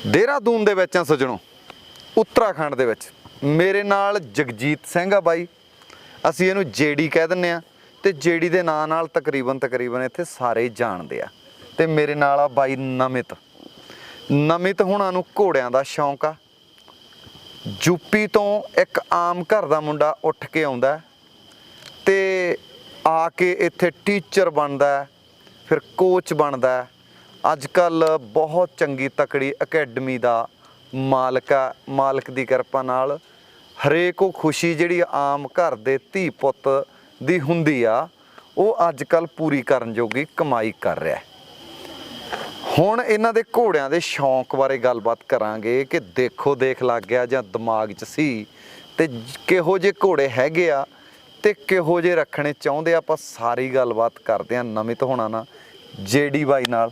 देहरादून दे विच सजणो उत्तराखंड दे विच मेरे नाल जगजीत सिंह आ बाई। असीं इहनूं जेडी कह दिंदे आ ते जेडी दे नां नाल तकरीबन इत्थे सारे जाणदे आ। ते मेरे नाल आ बाई नमित हुणां नूं घोड़िਆਂ ਦਾ शौक आ। यूपी तो एक आम घर दा मुंडा उठ के आउंदा ते आके इत्थे टीचर बनदा, फिर कोच बनदा। अजकल बहुत चंगी तकड़ी अकैडमी दा मालक दी किरपा नाल हरेक खुशी जिहड़ी आम घर दे धी पुत्त दी हुंदी आ ਉਹ अजकल पूरी करन जोगी कमाई कर रहा है। ਹੁਣ ਇਹਨਾਂ ਦੇ ਘੋੜਿਆਂ ਦੇ ਸ਼ੌਂਕ ਬਾਰੇ ਗੱਲਬਾਤ ਕਰਾਂਗੇ ਕਿ ਦੇਖੋ ਦੇਖ ਲੱਗ ਗਿਆ ਜਾਂ ਦਿਮਾਗ 'ਚ ਸੀ ਤੇ ਕਿਹੋ ਜਿਹੇ ਘੋੜੇ ਹੈਗੇ ਆ ਤੇ ਕਿਹੋ ਜਿਹੇ ਰੱਖਣੇ ਚਾਹੁੰਦੇ ਆਪਾਂ ਸਾਰੀ ਗੱਲਬਾਤ ਕਰਦੇ ਆ ਨਮਿਤ ਹੋਣਾ ਨਾਲ ਜੇਡੀ ਬਾਈ ਨਾਲ।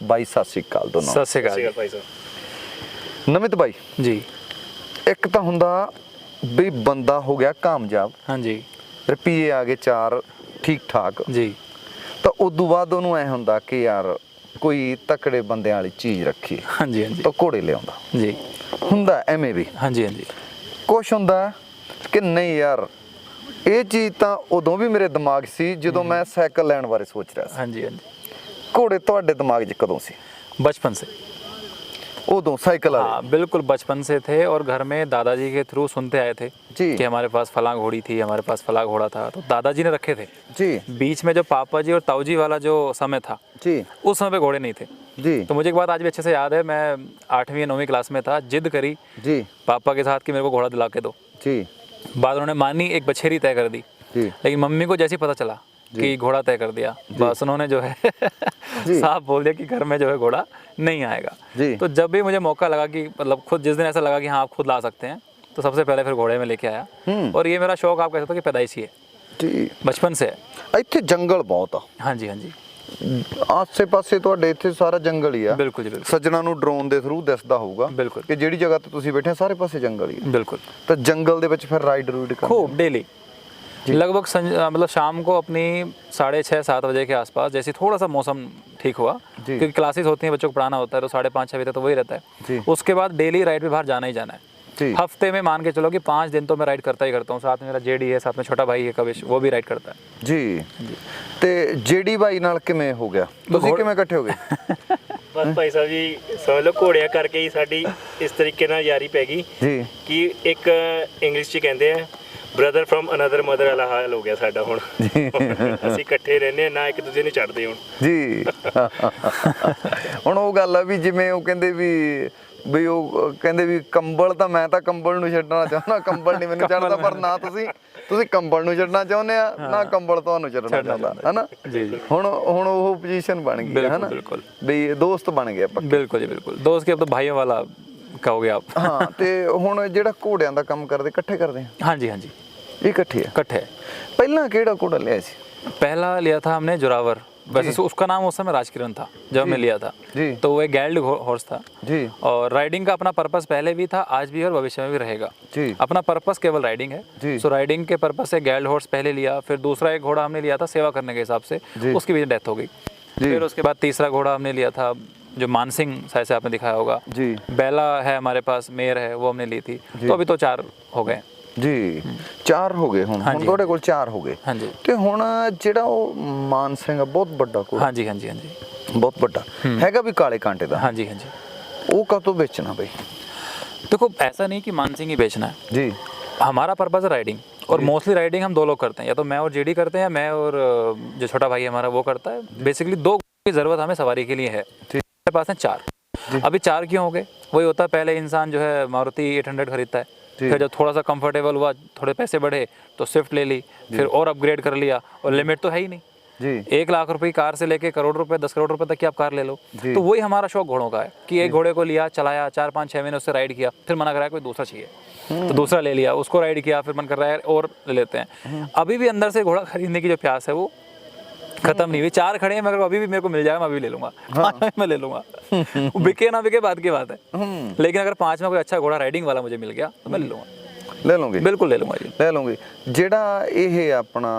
ਬਾਈ ਸਤਿ ਸ਼੍ਰੀ ਅਕਾਲ ਦੋਨੋਂ। ਸਤਿ ਸ਼੍ਰੀ ਅਕਾਲ ਭਾਈ ਸਾਹਿਬ। ਨਮਿਤ ਬਾਈ ਜੀ, ਇੱਕ ਤਾਂ ਹੁੰਦਾ ਵੀ ਬੰਦਾ ਹੋ ਗਿਆ ਕਾਮਯਾਬ, ਹਾਂਜੀ, ਰੁਪਈਏ ਆ ਗਏ 4 ਠੀਕ ਠਾਕ ਜੀ, ਤਾਂ ਉਦੋਂ ਬਾਅਦ ਉਹਨੂੰ ਐ ਹੁੰਦਾ ਕਿ ਯਾਰ ਕੋਈ ਤਕੜੇ ਬੰਦਿਆਂ ਵਾਲੀ ਚੀਜ਼ ਰੱਖੀ, ਹਾਂਜੀ, ਹਾਂਜੀ, ਤਾਂ ਘੋੜੇ ਲਿਆਉਂਦਾ ਜੀ, ਹੁੰਦਾ ਐਵੇਂ ਵੀ। ਹਾਂਜੀ, ਹਾਂਜੀ, ਕੁਛ ਹੁੰਦਾ ਕਿ ਨਹੀਂ ਯਾਰ ਇਹ ਚੀਜ਼ ਤਾਂ ਉਦੋਂ ਵੀ ਮੇਰੇ ਦਿਮਾਗ ਸੀ ਜਦੋਂ मैं ਸਾਈਕਲ ਲੈਣ ਬਾਰੇ ਸੋਚ ਰਿਹਾ ਸੀ। ਹਾਂਜੀ, ਹਾਂਜੀ। ਘੋੜੇ ਤੁਹਾਡੇ दिमाग 'ਚ कदों ਸੀ? बचपन से। उदों साइकिल हाँ, बिल्कुल बचपन से थे और घर में दादाजी के थ्रू सुनते आए थे जी कि हमारे पास फलां घोड़ी थी, हमारे पास फलां घोड़ा था, तो दादाजी ने रखे थे। जी। बीच में जो पापा जी और ताऊ जी वाला जो समय था जी, उस समय पे घोड़े नहीं थे जी। तो मुझे एक बात आज भी अच्छे से याद है, मैं 8वीं 9वीं क्लास में था, जिद करी जी पापा के साथ कि मेरे को घोड़ा दिला के दो। जी। बाद उन्होंने मानी, एक बछेरी तय कर दी जी। लेकिन मम्मी को जैसे ही पता चला कि घोड़ा तय कर दिया, बस उन्होंने जो है साफ बोल दिया कि घर में जो है घोड़ा नहीं आएगा। जी। तो जब भी मुझे मौका लगा कि मतलब खुद जिस दिन ऐसा लगा कि हाँ आप खुद ला सकते हैं, तो सबसे पहले फिर घोड़े में लेके आया। और ये मेरा शौक आप कह सकते हो कि पैदाइशी है, जी, बचपन से है। ਇੱਥੇ ਜੰਗਲ ਬਹੁਤ ਆ। हाँ जी, हाँ जी, ਆਸੇ ਪਾਸੇ ਤੁਹਾਡੇ ਇੱਥੇ ਸਾਰਾ ਜੰਗਲ ਹੀ ਆ। बिल्कुल जी, बिल्कुल, ਸੱਜਣਾ ਨੂੰ ਡਰੋਨ ਦੇ ਥਰੂ ਦਿਸਦਾ ਹੋਊਗਾ बिल्कुल, ਕਿ ਜਿਹੜੀ ਜਗ੍ਹਾ ਤੇ ਤੁਸੀਂ ਬੈਠੇ ਆ ਸਾਰੇ ਪਾਸੇ ਜੰਗਲ ਹੀ ਆ। बिल्कुल। ਤਾਂ ਜੰਗਲ ਦੇ ਵਿੱਚ ਫਿਰ ਰਾਈਡ ਰੂਡ ਕਰਦੇ खूब डेली लगभग मतलब शाम को अपनी 6:30-7 बजे के आसपास, जैसे थोड़ा सा मौसम ठीक हुआ, जी। क्योंकि क्लासेस होती हैं, बच्चों को पढ़ाना होता है, तो 5:30-6 बजे तक तो वही रहता जी। है। उसके बाद डेली राइड पे बाहर जाना ही जाना है। जी। हफ्ते में मान के चलो कि 5 दिन तो मैं राइड करता ही करता हूँ। साथ में मेरा जेडी है, साथ में छोटा भाई है कविश, वो भी राइड करता है। ਜੀ। ਤੇ ਜੇਡੀ ਬਾਈ ਨਾਲ ਕਿਵੇਂ ਹੋ ਗਿਆ? ਤੁਸੀਂ ਕਿਵੇਂ ਇਕੱਠੇ ਹੋ ਗਏ? ਬਸ ਭਾਈ ਸਾਹਿਬ ਜੀ ਸਮਝ ਲਓ ਘੋੜਿਆਂ ਕਰਕੇ ਹੀ ਸਾਡੀ ਇਸ ਤਰੀਕੇ ਨਾਲ ਯਾਰੀ ਪੈ ਗਈ ਜੀ ਕਿ ਇੱਕ ਇੰਗਲਿਸ਼ 'ਚ ਕਹਿੰਦੇ ਆ ਬ੍ਰਦਰ ਫਰਮ ਅਨਦਰ ਮਦਰ ਵਾਲਾ ਹਾਲ ਹੋ ਗਿਆ ਸਾਡਾ ਹੁਣ। ਅਸੀਂ ਇਕੱਠੇ ਰਹਿੰਦੇ ਆ, ਨਾ ਇੱਕ ਦੂਜੇ ਨੂੰ ਛੱਡਦੇ ਹੁਣ। ਜੀ। ਹੁਣ ਉਹ ਗੱਲ ਆ ਵੀ ਜਿਵੇਂ ਉਹ ਕਹਿੰਦੇ ਵੀ ਉਹ ਕਹਿੰਦੇ ਵੀ ਕੰਬਲ ਤਾਂ ਮੈਂ ਤਾਂ ਕੰਬਲ ਨੂੰ ਛੱਡਣਾ ਚਾਹੁੰਦਾ, ਕੰਬਲ ਨਹੀਂ ਮੈਨੂੰ ਛੱਡਦਾ, ਪਰ ਨਾ ਤੁਸੀਂ ਕੰਬਲ ਨੂੰ ਛੱਡਣਾ ਚਾਹੁੰਦੇ ਆ, ਨਾ ਕੰਬਲ ਤੁਹਾਨੂੰ ਛੱਡਣਾ ਚਾਹੁੰਦਾ, ਹਨਾ? जी जी, ਹੁਣ ਉਹ ਪੋਜੀਸ਼ਨ ਬਣ ਗਈ ਹੈ, ਹਨਾ? बिल्कुल, ਵੀ ਦੋਸਤ ਬਣ ਗਏ ਆਪਾਂ। बिल्कुल जी, बिल्कुल। दोस्त के अब तो भाइयों वाला कहोगे आप। ਹਾਂ। ਤੇ ਹੁਣ ਜਿਹੜਾ ਘੋੜਿਆਂ ਦਾ ਕੰਮ ਕਰਦੇ ਇਕੱਠੇ ਕਰਦੇ ਆ? हाँ जी, हाँ जी, ਇਹ ਇਕੱਠੇ ਆ? इकट्ठे। ਪਹਿਲਾਂ ਕਿਹੜਾ ਘੋੜਾ ਲਿਆ ਸੀ? पहला लिया था हमने जोरावर, वैसे उसका नाम उस समय राजकिरण था जब हमने लिया था। जी। तो वो एक गैल्ड हॉर्स था जी। और राइडिंग का अपना पर्पस पहले भी था, आज भी है और भविष्य में भी रहेगा। जी। अपना पर्पस केवल राइडिंग जी। है। सो राइडिंग के पर्पस से गैल्ड हॉर्स पहले लिया, फिर दूसरा एक घोड़ा हमने लिया था सेवा करने के हिसाब से, जी। उसकी भी डेथ हो गई। फिर उसके बाद तीसरा घोड़ा हमने लिया था जो मानसिंह शायद से आपने दिखाया होगा। जी। बैला है हमारे पास, मेयर है, वो हमने ली थी। तो अभी तो 4 हो गए। ਜੀ 4 ਹੋ ਗਏ ਹੁਣ ਤੁਹਾਡੇ ਕੋਲ 4 ਹੋ ਗਏ। हाँ जी, ਤੇ ਹੁਣ ਜਿਹੜਾ ਉਹ ਮਾਨ ਸਿੰਘ ਆ ਬਹੁਤ ਵੱਡਾ ਘੋੜਾ, हाँ जी, हाँ जी, हाँ जी, ਬਹੁਤ ਵੱਡਾ ਹੈਗਾ ਵੀ ਕਾਲੇ ਕਾਂਟੇ ਦਾ। हाँ जी, हाँ जी। ਉਹ ਕਦੋਂ ਵੇਚਣਾ ਬਈ? देखो ऐसा नहीं कि मानसिंह ही बेचना है, जी। हमारा पर्पस है राइडिंग, और मोस्टली राइडिंग हम 2 लोग करते हैं, या तो मैं और जेडी करते हैं, या मैं और जो छोटा भाई है हमारा वो करता है। बेसिकली 2 की ज़रूरत हमें सवारी के लिए है। मेरे पास हैं 4। अभी 4 क्यों हो गए? वही होता है, पहले इंसान जो है मारुति 800 खरीदता है, फिर जब थोड़ा सा कंफर्टेबल हुआ, थोड़े पैसे बढ़े तो स्विफ्ट ले ली, फिर और अपग्रेड कर लिया, और लिमिट तो है ही नहीं जी। 1 लाख रुपए की कार से लेके करोड़ रुपए 10 करोड़ रुपए तक की आप कार ले लो। तो वही हमारा शौक घोड़ों का है कि एक घोड़े को लिया, चलाया, 4-5-6 महीने उससे राइड किया, फिर मना करा कोई दूसरा चाहिए, तो दूसरा ले लिया, उसको राइड किया, फिर मन कर रहा है और ले लेते हैं। अभी भी अंदर से घोड़ा खरीदने की जो प्यास है वो खत्म नहीं हुई। 4 खड़े हैं, मगर अभी भी मेरे को मिल जाएगा मैं अभी ले लूंगा। 5 में मैं ले लूंगा। बिके ना बिके बात की बात है, लेकिन अगर 5 में कोई अच्छा घोड़ा राइडिंग वाला मुझे मिल गया तो मैं ले लूंगा। ਲੈ ਲਓਗੇ? बिल्कुल ले लूंगा जी। ਲੈ ਲਓਗੇ। ਜਿਹੜਾ ਇਹ ਆਪਣਾ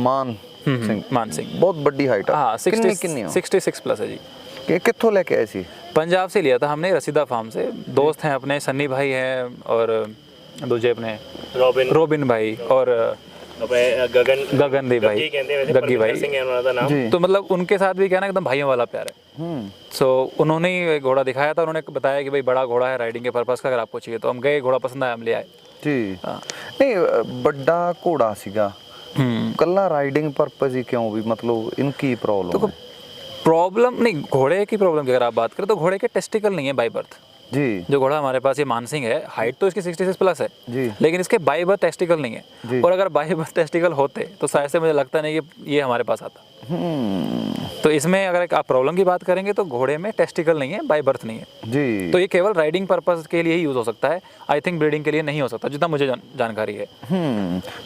ਮਾਨ ਸਿੰਘ, मान सिंह, ਬਹੁਤ ਵੱਡੀ ਹਾਈਟ ਆ। हाँ, ਕਿੰਨੀ 66 प्लस है जी। ਕਿੱਥੋਂ ਲੈ ਕੇ ਆਏ ਸੀ? पंजाब से लिया था हमने, रसीदा फार्म से। दोस्त हैं अपने, सन्नी भाई हैं और दूजे अपने रोबिन भाई और गगनदीप भाई, गग्गी भाई सिंह है उनका नाम। जी। तो मतलब उनके साथ भी क्या ना एकदम भाइयों वाला प्यार है। सो उन्होंने ही घोड़ा दिखाया था, उन्होंने बताया कि भाई बड़ा घोड़ा है राइडिंग के पर्पस का, अगर आपको चाहिए तो हम गए, घोड़ा पसंद आया, हम ले आए। ਜੀ ਨਹੀਂ ਵੱਡਾ ਘੋੜਾ ਸੀਗਾ ਕੱਲਾ ਰਾਈਡਿੰग ਪਰਪਸ ਹੀ क्यों भी मतलब इनकी प्रॉब्लम है प्रॉब्लम नहीं, घोड़े की प्रॉब्लम की अगर आप बात करें तो घोड़े के टेस्टिकल नहीं है बाई बर्थ। जी जो घोड़ा हमारे पास ये मानसिंह है, हाइट तो इसकी 66 प्लस है जी। लेकिन इसके बाई बर्थ टेस्टिकल नहीं जी। है। और अगर बाई बर्थ टेस्टिकल होते तो शायद से मुझे लगता नहीं कि ये हमारे पास आता। तो इसमें अगर आप प्रॉब्लम की बात करेंगे तो घोड़े में टेस्टिकल नहीं है, बाई बर्थ नहीं है। जी तो ये केवल राइडिंग पर्पस के लिए ही यूज हो सकता है। आई थिंक ब्रीडिंग के लिए नहीं हो सकता, जितना मुझे जानकारी है।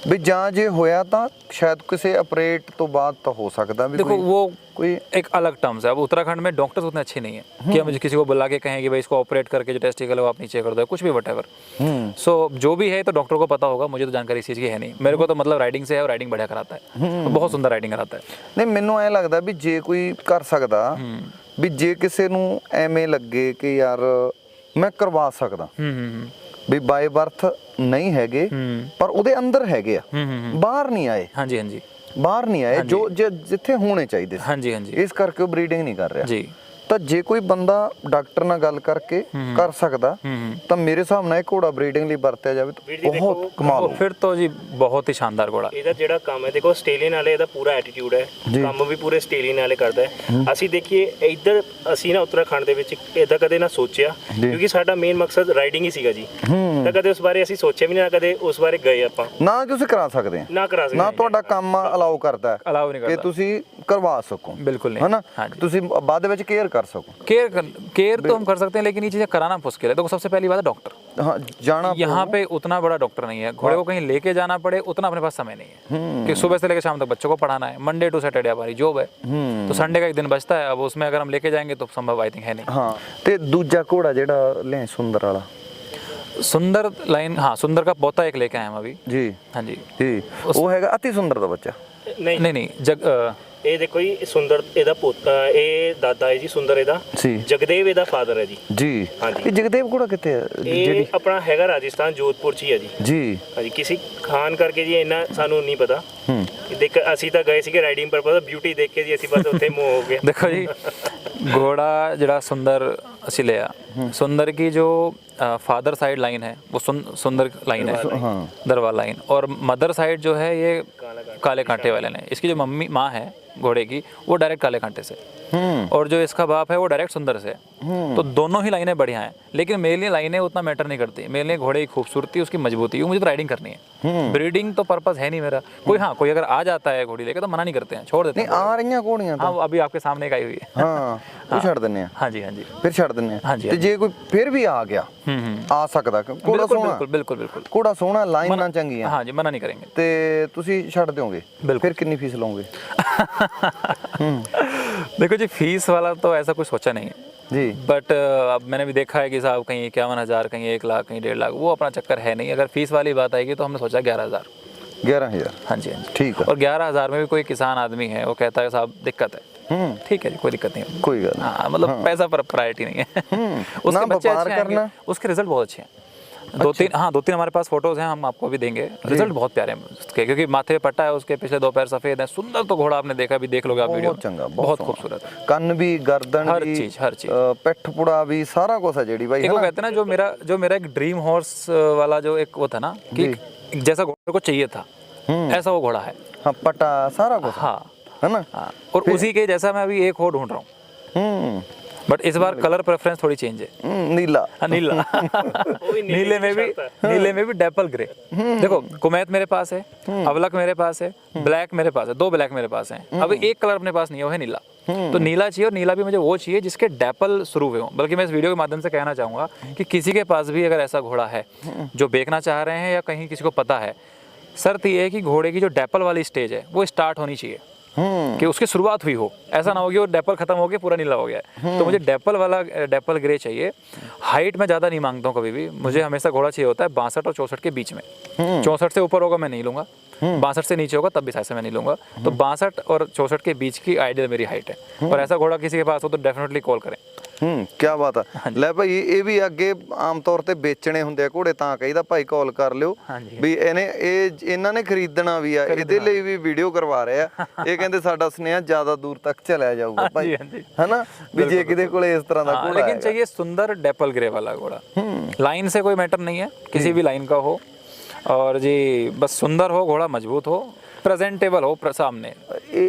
ਵੀ ਜਾਂ ਜੇ ਹੋਇਆ ਤਾਂ ਸ਼ਾਇਦ ਕਿਸੇ ਆਪਰੇਟ ਤੋਂ ਬਾਅਦ ਤਾਂ ਹੋ ਸਕਦਾ ਵੀ देखो वो कोई एक अलग टर्म्स है। अब उत्तराखंड में डॉक्टर्स उतने अच्छे नहीं है कि हम किसी को बुला के कहें कि भाई इसको ऑपरेट करके जो टेस्टिकल है वो आप नीचे कर दो, कुछ भी वट एवर। सो जो भी है तो डॉक्टर को पता होगा, मुझे तो जानकारी इस चीज़ की है नहीं। मेरे को तो मतलब राइडिंग से है और राइडिंग बढ़िया कराता है, तो बहुत सुंदर राइडिंग कराता है। ਨਹੀਂ ਮੈਨੂੰ ਐ ਲੱਗਦਾ ਵੀ ਜੇ ਕੋਈ ਕਰ ਸਕਦਾ ਵੀ ਜੇ ਕਿਸੇ ਨੂੰ ਐਵੇਂ ਲੱਗੇ ਕਿ ਯਾਰ ਮੈਂ ਕਰਵਾ ਸਕਦਾ ਵੀ ਬਾਈ ਬਰਥ ਨਹੀਂ ਹੈਗੇ ਪਰ ਉਹਦੇ ਅੰਦਰ ਹੈਗੇ ਆ, ਬਾਹਰ ਨਹੀਂ ਆਏ। हाँ जी, हाँ जी, ਬਾਹਰ ਨਹੀਂ ਆਏ ਜੋ ਜਿੱਥੇ ਹੋਣੇ ਚਾਹੀਦੇ ਸੀ। हाँ जी, हाँ जी, ਇਸ ਕਰਕੇ ਉਹ ਬਰੀਡਿੰਗ ਨਹੀਂ ਕਰ ਰਿਹਾ। जी। ਤਾਂ ਜੇ ਕੋਈ ਬੰਦਾ ਡਾਕਟਰ ਨਾਲ ਗੱਲ ਕਰਕੇ ਕਰ ਸਕਦਾ ਤਾਂ ਮੇਰੇ ਹਿਸਾਬ ਨਾਲ ਇਹ ਘੋੜਾ ਬਰੀਡਿੰਗ ਲਈ ਵਰਤਿਆ ਜਾਵੇ ਤਾਂ ਬਹੁਤ ਕਮਾਲ तो फिर तो जी बहुत ही शानदार घोड़ा। ਇਹਦਾ ਜਿਹੜਾ ਕੰਮ ਹੈ ਦੇਖੋ ਆਸਟ੍ਰੇਲੀਅਨ ਵਾਲੇ ਇਹਦਾ ਪੂਰਾ ਐਟੀਟਿਊਡ ਹੈ, ਕੰਮ ਵੀ ਪੂਰੇ ਆਸਟ੍ਰੇਲੀਅਨ ਵਾਲੇ ਕਰਦਾ ਹੈ। ਅਸੀਂ ਦੇਖੀਏ ਇੱਧਰ ਅਸੀਂ ਨਾ ਉੱਤਰਾਖੰਡ ਦੇ ਵਿੱਚ ਇਹਦਾ ਕਦੇ ਨਾ ਸੋਚਿਆ ਕਿਉਂਕਿ ਸਾਡਾ ਮੇਨ ਮਕਸਦ ਰਾਈਡਿੰਗ ਹੀ ਸੀਗਾ ਜੀ। ਤਾਂ ਕਦੇ ਉਸ ਬਾਰੇ ਅਸੀਂ ਸੋਚਿਆ ਵੀ ਨਾ, ਕਦੇ ਉਸ ਬਾਰੇ ਗਏ ਆਪਾਂ ਨਾ ਤੁਸੀਂ ਕਰਾ ਸਕਦੇ ਆ ਨਾ ਕਰਾ ਸਕਦੇ ਨਾ ਤੁਹਾਡਾ ਕੰਮ ਅਲਾਉ ਕਰਦਾ ਹੈ अलाउ नहीं ਕਿ करता, ਤੁਸੀਂ ਕਰਵਾ ਸਕੋ बिल्कुल नहीं। ਹਨਾ हाँ जी। ਤੁਸੀਂ ਬਾਅਦ ਵਿੱਚ ਕੇਅਰ ਕਰ ਸਕੋ। केयर तो हम कर सकते हैं लेकिन ये चीज़ें कराना मुश्किल है। देखो सबसे पहली बात है डॉक्टर, हाँ जाना यहाँ पे उतना बड़ा डॉक्टर नहीं है। घोड़े को कहीं लेके जाना पड़े उतना अपने पास समय नहीं है कि सुबह से लेकर शाम तक बच्चों को पढ़ाना है। मंडे टू सैटरडे हमारी जॉब है, तो संडे का एक दिन बचता है। अब उसमें अगर हम लेके जाएंगे तो संभव आई थिंक है नहीं। ਹਾਂ ਤੇ ਦੂਜਾ ਘੋੜਾ ਜਿਹੜਾ ਲੈ ਸੁੰਦਰ ਵਾਲਾ सुंदर लाइन, हाँ सुंदर का पोता एक लेके आए हम अभी। ਜੀ हाँ जी। ਜੀ ਉਹ ਹੈਗਾ ਅਤੀ ਸੁੰਦਰ ਦਾ ਬੱਚਾ। ਨਹੀਂ नहीं नहीं जग ਇਹ ਦੇਖੋ ਜੀ ਸੁੰਦਰ ਇਹਦਾ ਪੋਤਾ, ਇਹ ਦਾਦਾ ਹੈ ਜੀ ਸੁੰਦਰ ਇਹਦਾ, ਜੀ ਜਗਦੇਵ ਇਹਦਾ ਫਾਦਰ ਹੈ ਜੀ। ਜੀ ਹਾਂਜੀ। ਇਹ ਜਗਦੇਵ ਘੋੜਾ ਕਿੱਥੇ ਹੈ ਇਹ ਆਪਣਾ ਹੈਗਾ ਰਾਜਸਥਾਨ ਜੋਧਪੁਰ ਚ ਹੀ ਹੈ ਜੀ। ਜੀ ਹਾਂਜੀ ਕਿਸੇ ਖਾਨ ਕਰਕੇ ਜੀ ਇੰਨਾ ਸਾਨੂੰ ਨਹੀਂ ਪਤਾ। ਦੇਖ ਅਸੀਂ ਤਾਂ ਗਏ ਸੀਗੇ ਰਾਈਡਿੰਗ ਪਰਪਸ, ਬਿਊਟੀ ਦੇਖ ਕੇ ਜੀ ਅਸੀਂ ਬਸ ਉੱਥੇ ਮੋਹ ਹੋ ਗਏ। देखो जी घोड़ा जरा सुंदर ਅਸੀਂ ਲਿਆ, सुंदर की जो फादर साइड लाइन है वो सुंदर लाइन है, दरबार लाइन, और मदर साइड जो है ये काले कांटे वाले ने। इसकी जो मम्मी माँ है घोड़े की वो डायरेक्ट काले कांटे से, और जो इसका बाप है वो डायरेक्ट सुंदर से। तो दोनों ही लाइनें बढ़िया हैं, लेकिन मेरे लिए लाइनें उतना मैटर नहीं करती। मेरे लिए घोड़े की खूबसूरती, उसकी मजबूती, मुझे तो राइडिंग करनी है। ब्रीडिंग तो पर्पस है नहीं मेरा कोई। हाँ कोई अगर आ जाता है घोड़ी लेके तो मना नहीं करते हैं, छोड़ देते ਨਹੀਂ हैं। ਆ ਰਹੀਆਂ ਘੋੜੀਆਂ ਤਾਂ हाँ अभी आपके सामने एक आई हुई है। ਹਾਂ ਉਹ ਛੱਡ ਦਿੰਨੇ ਆ, हाँ जी, हाँ जी, ਫਿਰ ਛੱਡ ਦਿੰਨੇ ਆ। ਹਾਂਜੀ, ਤੇ ਜੇ ਕੋਈ ਫਿਰ ਵੀ ਆ ਗਿਆ ਆ ਸਕਦਾ ਘੋੜਾ बिल्कुल ਸੋਹਣਾ बिल्कुल बिल्कुल बिल्कुल। ਘੋੜਾ ਸੋਹਣਾ ਲਾਈਨ ਨਾ ਚੰਗੀਆਂ हाँ जी, मना नहीं करेंगे। ਤੇ ਤੁਸੀਂ ਛੱਡ ਦਿਓਗੇ ਬਿਲਕੁਲ। ਫਿਰ ਕਿੰਨੀ ਫੀਸ ਲਓਗੇ? देखो जी फीस वाला तो ऐसा कुछ सोचा नहीं है जी बट अब मैंने भी देखा है कि साहब कहीं 51,000, कहीं 1 लाख, कहीं 1.5 लाख, वो अपना चक्कर है नहीं। अगर फीस वाली बात आएगी तो हमने सोचा 11,000। 11000 हाँ जी, हाँ जी। ठीक है। और 11,000 में भी कोई किसान आदमी है वो कहता है साहब दिक्कत है, ठीक है जी कोई दिक्कत नहीं है। कोई गल नहीं। हाँ मतलब पैसा पर प्रायोरिटी नहीं है। ना उसके बच्चे व्यापार अच्छे आएंगे, करना। उसके रिजल्ट बहुत अच्छे हैं। दो तीन हमारे पास फोटोज हैं, हम आपको भी देंगे। रिजल्ट बहुत प्यारे हैं उसके, क्योंकि माथे पे पट्टा है उसके, पिछले 2 पैर सफेद है। सुंदर तो घोड़ा आपने देखा भी, देख लोगे आप वीडियो बहुत चंगा, बहुत सोहना। खूबसूरत है। ਕੰਨ ਵੀ ਗਰਦਨ हर ਵੀ चीज, हर चीज। ਪਿੱਠ ਪੁੜਾ ਵੀ ਸਾਰਾ ਕੁਝ ਹੈ ਜਿਹੜੀ ਬਾਈ एक वो है ना? कहते हैं ना जो मेरा एक ड्रीम हॉर्स वाला जो एक वो था ना कि जैसा घोड़े को चाहिए था ऐसा वो घोड़ा है। हाँ पटा सारा कुछ हाँ है ना? हाँ, और उसी के जैसा मैं अभी एक और ढूंढ रहा हूँ, बट इस बार कलर प्रेफरेंस थोड़ी चेंज है। नीला हाँ, नीला। नीले में भी डेपल ग्रे। देखो कुमैत मेरे पास है, अवलक मेरे पास है, ब्लैक मेरे पास है, 2 ब्लैक मेरे पास हैं। अभी एक कलर अपने पास नहीं है, वो है नीला। तो नीला चाहिए, और नीला भी मुझे वो चाहिए जिसके डेपल शुरू हुए हों। बल्कि मैं इस वीडियो के माध्यम से कहना चाहूँगा कि किसी के पास भी अगर ऐसा घोड़ा है जो बेचना चाह रहे हैं या कहीं किसी को पता है, शर्त ये है कि घोड़े की जो डेपल वाली स्टेज है वो स्टार्ट होनी चाहिए, कि उसकी शुरुआत हुई हो। ऐसा ना हो कि वो डेपल खत्म हो गया पूरा नीला हो गया है। तो मुझे डेपल वाला डेपल ग्रे चाहिए। हाइट में ज़्यादा नहीं मांगता हूँ कभी भी, मुझे हमेशा घोड़ा चाहिए होता है 62 और 64 के बीच में। 64 से ऊपर होगा मैं नहीं लूँगा, 62 से नीचे होगा तब भी शायद से मैं नहीं लूँगा। तो 62 और 64 के बीच की आइडियल मेरी हाइट है। और ऐसा घोड़ा किसी के पास हो तो डेफिनेटली कॉल करें। ਕੀ ਬਾਤ ਆ। ਲੈ ਭਾਈ ਇਹ ਵੀ ਅੱਗੇ ਆਮ ਤੌਰ ਤੇ ਵੇਚਣੇ ਹੁੰਦੇ ਆ ਘੋੜੇ, ਤਾਂ ਕਹੀਦਾ ਭਾਈ ਕਾਲ ਕਰ ਲਿਓ ਵੀ ਇਹਨਾਂ ਨੇ ਖਰੀਦਣਾ ਵੀ ਆ, ਇਹਦੇ ਲਈ ਵੀ ਵੀਡੀਓ ਕਰਵਾ ਰਹੇ ਆ। ਇਹ ਕਹਿੰਦੇ ਸਾਡਾ ਸੁਨੇਹਾ ਜ਼ਿਆਦਾ ਦੂਰ ਤੱਕ ਚਲਿਆ ਜਾਊਗਾ ਭਾਈ, ਹੈਨਾ ਵੀ ਜੇ ਕਿਤੇ ਕੋਲੇ ਇਸ ਤਰ੍ਹਾਂ ਦਾ ਘੋੜਾ लेकिन चाहिए सुंदर डेपल ग्रे वाला घोड़ा। लाइन से कोई मैटर नहीं है, किसी भी लाइन का हो, और जी बस सुंदर हो, घोड़ा मजबूत हो, प्रेजेंटेबल हो सामने।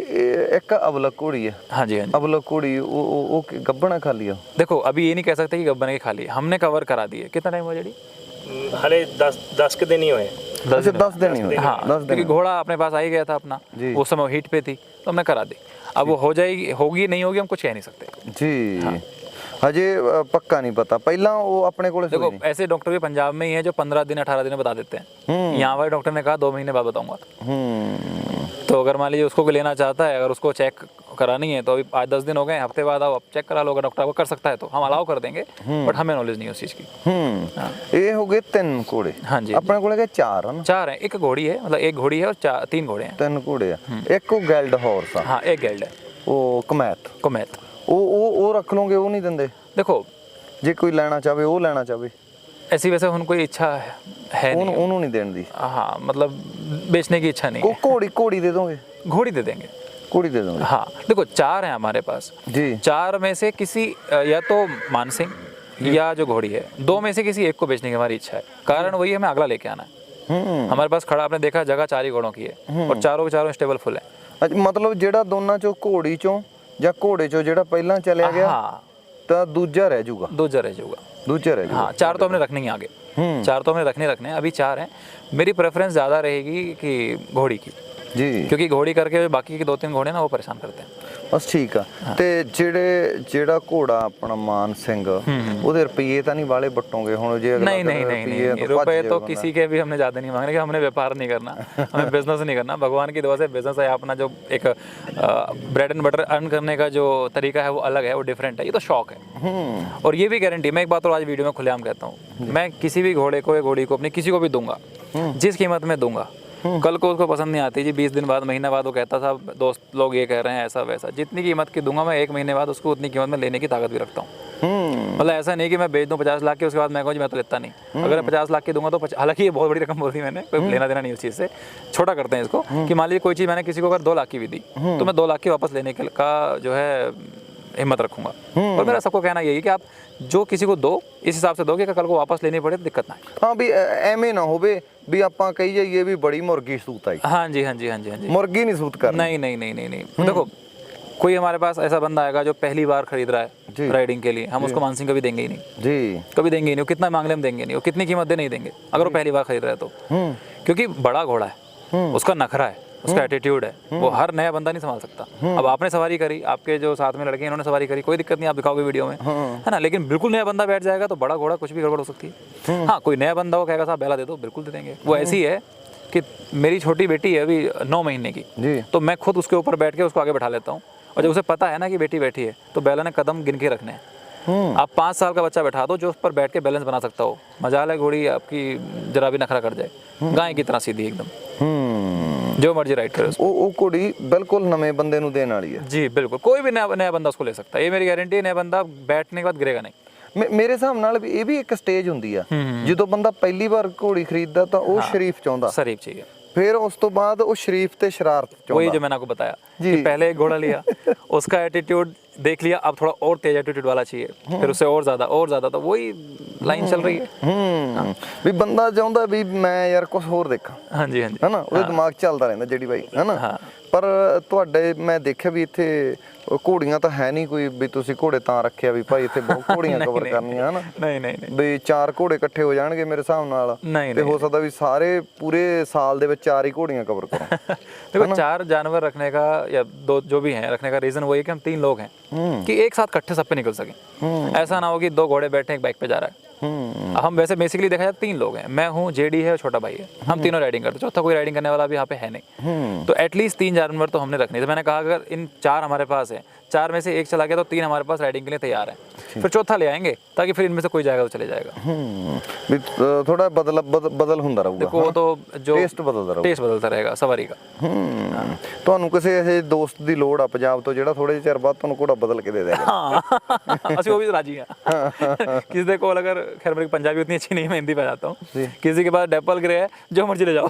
एक अबलक घोड़ी है। हाँ जी, हाँ जी। अबलक घोड़ी वो गब्बना खाली है। देखो अभी ये नहीं कह सकते कि गब्बन के खाली, हमने कवर करा दिए। कितना टाइम हुआ जड़ी? हले 10 के दिन ही हुए। 10 दिन ही हुए। हाँ, क्योंकि घोड़ा अपने पास आ ही गया था अपना, उस समय हीट पे थी तो हमने करा दी। अब वो हो जाएगी, होगी नहीं होगी, हम कुछ कह नहीं सकते जी। हजे पक्का नहीं पता। पहला वो अपने को देखो ऐसे डॉक्टर भी पंजाब में ही है जो 15 दिन 18 दिन में बता देते हैं। यहाँ वाले डॉक्टर ने कहा 2 महीने बाद बताऊंगा। तो अगर मान लीजिए उसको कोई लेना चाहता है, अगर उसको चेक करानी है तो अभी 5-10 दिन हो गए, हफ्ते बाद आओ चेक करा लो, अगर डॉक्टर आपको कर सकता है तो हम अलाउ कर देंगे, बट हमें नॉलेज नहीं उस चीज़ की। ये हो गए 3 घोड़े। हाँ जी, अपने को 4 है ना? 4 है। एक घोड़ी है, मतलब एक घोड़ी है और 3 घोड़े हैं। 3 घोड़े है। एक को गेल्ड हॉर्स है। हाँ, एक गेल्ड है, वो कमैत। कमैत वो रख लोगे, वो नहीं देंगे? देखो जे कोई लेना चाहे वो लेना चाहे, ऐसी वैसे उनको इच्छा है नहीं, उन्होंने नहीं देने दी। हाँ, मतलब बेचने की इच्छा नहीं है। घोड़ी दे दोगे? घोड़ी दे देंगे, घोड़ी दे दोगे। हाँ देखो 4 हैं हमारे पास जी। 4 में से किसी या तो मानसिंह या जो घोड़ी है, 2 में से किसी एक को बेचने की हमारी इच्छा है। कारण वही हमें अगला लेके आना है। हमारे पास खड़ा आपने देखा जगह 4 ही घोड़ों की है और चारों के चारों स्टेबल फुल है। मतलब जेड़ा दोनों चो घोड़ी चो या घोड़े चो जेड़ा पहला चलिया गया, हाँ, तो दूजा रह जाऊगा। दूजा रह जाऊगा। दूजा रह जाऊगा। हाँ, 4 तो हमने रखने ही आगे, 4 तो हमने रखने हैं। अभी 4 हैं। मेरी प्रेफरेंस ज़्यादा रहेगी कि घोड़ी की जी, क्योंकि घोड़ी करके बाकी के 2-3 घोड़े ना वो परेशान करते हैं। बस ठीक है। ते जेड़ा घोड़ा अपना मान सिंह ਉਹਦੇ ਰੁਪਏ ਤਾਂ ਨਹੀਂ ਵਾਲੇ ਬਟੋਗੇ ਹੁਣ ਜੇ नहीं रुपए तो किसी के भी हमने ज़्यादा नहीं मांगने, हमने व्यापार नहीं करना, हमें बिजनेस नहीं करना। भगवान की दुआ से बिजनेस है अपना, जो एक ब्रेड एंड बटर अर्न करने का जो तरीका है वो अलग है, वो डिफरेंट है। ये तो शौक है। और ये भी गारंटी, मैं एक बात और आज वीडियो में खुलेआम कहता हूँ, मैं किसी भी घोड़े को या घोड़ी को अपनी किसी को भी दूंगा, जिस कीमत में दूंगा, कल को उसको पसंद नहीं आती जी, 20 दिन बाद महीना बाद वो कहता था दोस्त लोग ये कह रहे हैं ऐसा वैसा, जितनी कीमत की दूंगा मैं 1 महीने बाद उसको उतनी कीमत में लेने की ताकत भी रखता हूँ। मतलब ऐसा नहीं कि मैं बेच दूं 50 लाख की, उसके बाद मैं कहूँ जी मैं तो लेता नहीं। अगर 50 लाख की दूंगा तो हालांकि ये बहुत बड़ी रकम बोल दी मैंने, कोई लेना देना नहीं उस चीज़ से, छोटा करते हैं इसको कि मान लीजिए कोई चीज़ मैंने किसी को अगर 2 लाख की भी दी तो मैं 2 लाख की वापस लेने का जो है हिम्मत रखूंगा। और मेरा सबको कहना यही कि आप जो किसी को दो इस हिसाब से दोगे कि कल को वापस लेनी पड़े तो दिक्कत ना आए। हाँ भी एवें ना होवे भी ਆਪਾਂ ਕਹੀ ਜਾਈਏ भी बड़ी मुर्गी सूत आई। हाँ जी, हाँ जी, हाँ जी, हाँ जी। मुर्गी नहीं सूत कर। नहीं। देखो कोई हमारे पास ऐसा बंदा आएगा जो पहली बार खरीद रहा है राइडिंग के लिए, हम उसको मानसिंह कभी देंगे ही नहीं जी, कभी देंगे ही नहीं। वो कितना मांगले हम देंगे नहीं, वो कितनी कीमत दे नहीं देंगे अगर वो पहली बार खरीद रहा है तो, क्योंकि बड़ा घोड़ा है, उसका नखरा है, उसका एटीट्यूड है, वो हर नया बंदा नहीं संभाल सकता। अब आपने सवारी करी, आपके जो साथ में लड़के इन्होंने सवारी करी, कोई दिक्कत नहीं, आप दिखाओगे वीडियो में, है ना। लेकिन बिल्कुल नया बंदा बैठ जाएगा तो बड़ा घोड़ा कुछ भी गड़बड़ हो सकती है। हाँ, कोई नया बंदा वो कहेगा साहब बैला दे दो, बिल्कुल दे देंगे। वो ऐसी है कि मेरी छोटी बेटी है अभी 9 महीने की, तो मैं खुद उसके ऊपर बैठ के उसको आगे बैठा लेता हूँ, और जब उसे पता है ना कि बेटी बैठी है तो बैला ने कदम गिन के रखने हैं। आप 5 साल का बच्चा बैठा दो जो उस पर बैठ के बैलेंस बना सकता हो, मजाल है घोड़ी आपकी जरा भी नखरा कर जाए, गाय की तरह सीधी एकदम, जो मर्जी राइड करे। वो घोड़ी बिल्कुल नवे बंदे नु देने वाली है जी, बिल्कुल कोई भी नया बंदा उसको ले सकता है, ये मेरी गारंटी है। नया बंदा बैठने के बाद गिरेगा नहीं। ਮੇਰੇ ਹਿਸਾਬ ਨਾਲ ਵੀ ਇਹ ਵੀ ਇੱਕ ਸਟੇਜ ਹੁੰਦੀ ਆ, ਜਦੋਂ ਬੰਦਾ ਪਹਿਲੀ ਵਾਰ ਘੋੜੀ ਖਰੀਦਦਾ ਤਾਂ ਉਹ ਸ਼ਰੀਫ ਚਾਹੁੰਦਾ, शरीफ चाहिए, फिर उस तो बाद वो शरीफ ते शरारत चाਹੁੰਦਾ। वही जो मैंने आपको बताया कि पहले एक घोड़ा लिया, उसका एटीट्यूड देख लिया, अब थोड़ा और तेज एटीट्यूड वाला चाहिए, फिर उससे और ज्यादा, तो वही लाइन चल रही है। ਵੀ ਬੰਦਾ ਚਾਹੁੰਦਾ ਵੀ ਮੈਂ ਯਾਰ ਕੁਝ ਹੋਰ ਦੇਖਾਂ। हाँ जी, हाँ जी, ਹੈ ਨਾ, ਉਹਦੇ ਦਿਮਾਗ ਚੱਲਦਾ ਰਹਿੰਦਾ ਜਿਹੜੀ ਬਾਈ, ਹੈ ਨਾ। ਪਰ ਤੁਹਾਡੇ ਮੈਂ ਦੇਖਿਆ ਵੀ ਇੱਥੇ ਘੋੜੀਆਂ ਤਾਂ ਹੈ ਨਹੀਂ ਕੋਈ ਵੀ ਤੁਸੀਂ ਘੋੜੇ ਤਾਂ ਰੱਖਿਆ ਵੀ ਭਾਈ ਇੱਥੇ ਬਹੁਤ ਘੋੜੀਆਂ ਕਵਰ ਕਰਨੀਆਂ, ਹੈ ਨਾ। नहीं ਵੀ 4 ਘੋੜੇ ਇਕੱਠੇ ਹੋ ਜਾਣਗੇ ਮੇਰੇ ਹਿਸਾਬ ਨਾਲ, ਤੇ ਹੋ ਸਕਦਾ ਵੀ ਸਾਰੇ ਪੂਰੇ ਸਾਲ ਦੇ ਵਿੱਚ 4 ਹੀ ਘੋੜੀਆਂ ਕਵਰ ਕਰੋ। देखो 4 जानवर रखने का या 2 जो भी हैं रखने का रीजन वही है कि हम 3 लोग हैं, कि एक साथ इकट्ठे सब पे निकल सकें। ऐसा ना हो कि 2 घोड़े बैठे एक बाइक पे जा रहा है। हम वैसे बेसिकली देखा जाए 3 लोग हैं, मैं हूँ, जेडी है और छोटा भाई है, हम तीनों राइडिंग करते, चौथा कोई राइडिंग करने वाला भी यहाँ पे है नहीं। तो एटलीस्ट 3 जानवर तो हमने रखने थे। मैंने कहा अगर इन 4 हमारे पास है, 4 में से एक चला गया तो 3 हमारे पास राइडिंग के लिए तैयार है, फिर चौथा ले आएंगे ताकि फिर इनमें से कोई जाएगा तो चले जाएगा। ਵੀ ਥੋੜਾ ਬਦਲ ਹੁੰਦਾ ਰਹੂਗਾ। देखो वो तो जो ਟੇਸਟ ਬਦਲਦਾ ਰਹੂਗਾ। टेस्ट बदलता रहेगा सवारी का। ਤੁਹਾਨੂੰ ਕਿਸੇ ਇਹ ਦੋਸਤ ਦੀ ਲੋੜ ਆ ਪੰਜਾਬ ਤੋਂ ਜਿਹੜਾ ਥੋੜੇ ਚਿਰ ਬਾਅਦ ਤੁਹਾਨੂੰ ਘੋੜਾ ਬਦਲ ਕੇ ਦੇ ਦੇਗਾ। हाँ ਅਸੀਂ वो भी राजी हैं। किसी ਦੇ ਕੋਲ अगर खैर मेरी पंजाबी उतनी अच्छी नहीं है, मैं हिंदी में जाता हूँ, किसी के पास डेपल ग्रे है जो मर्जी ले जाओ।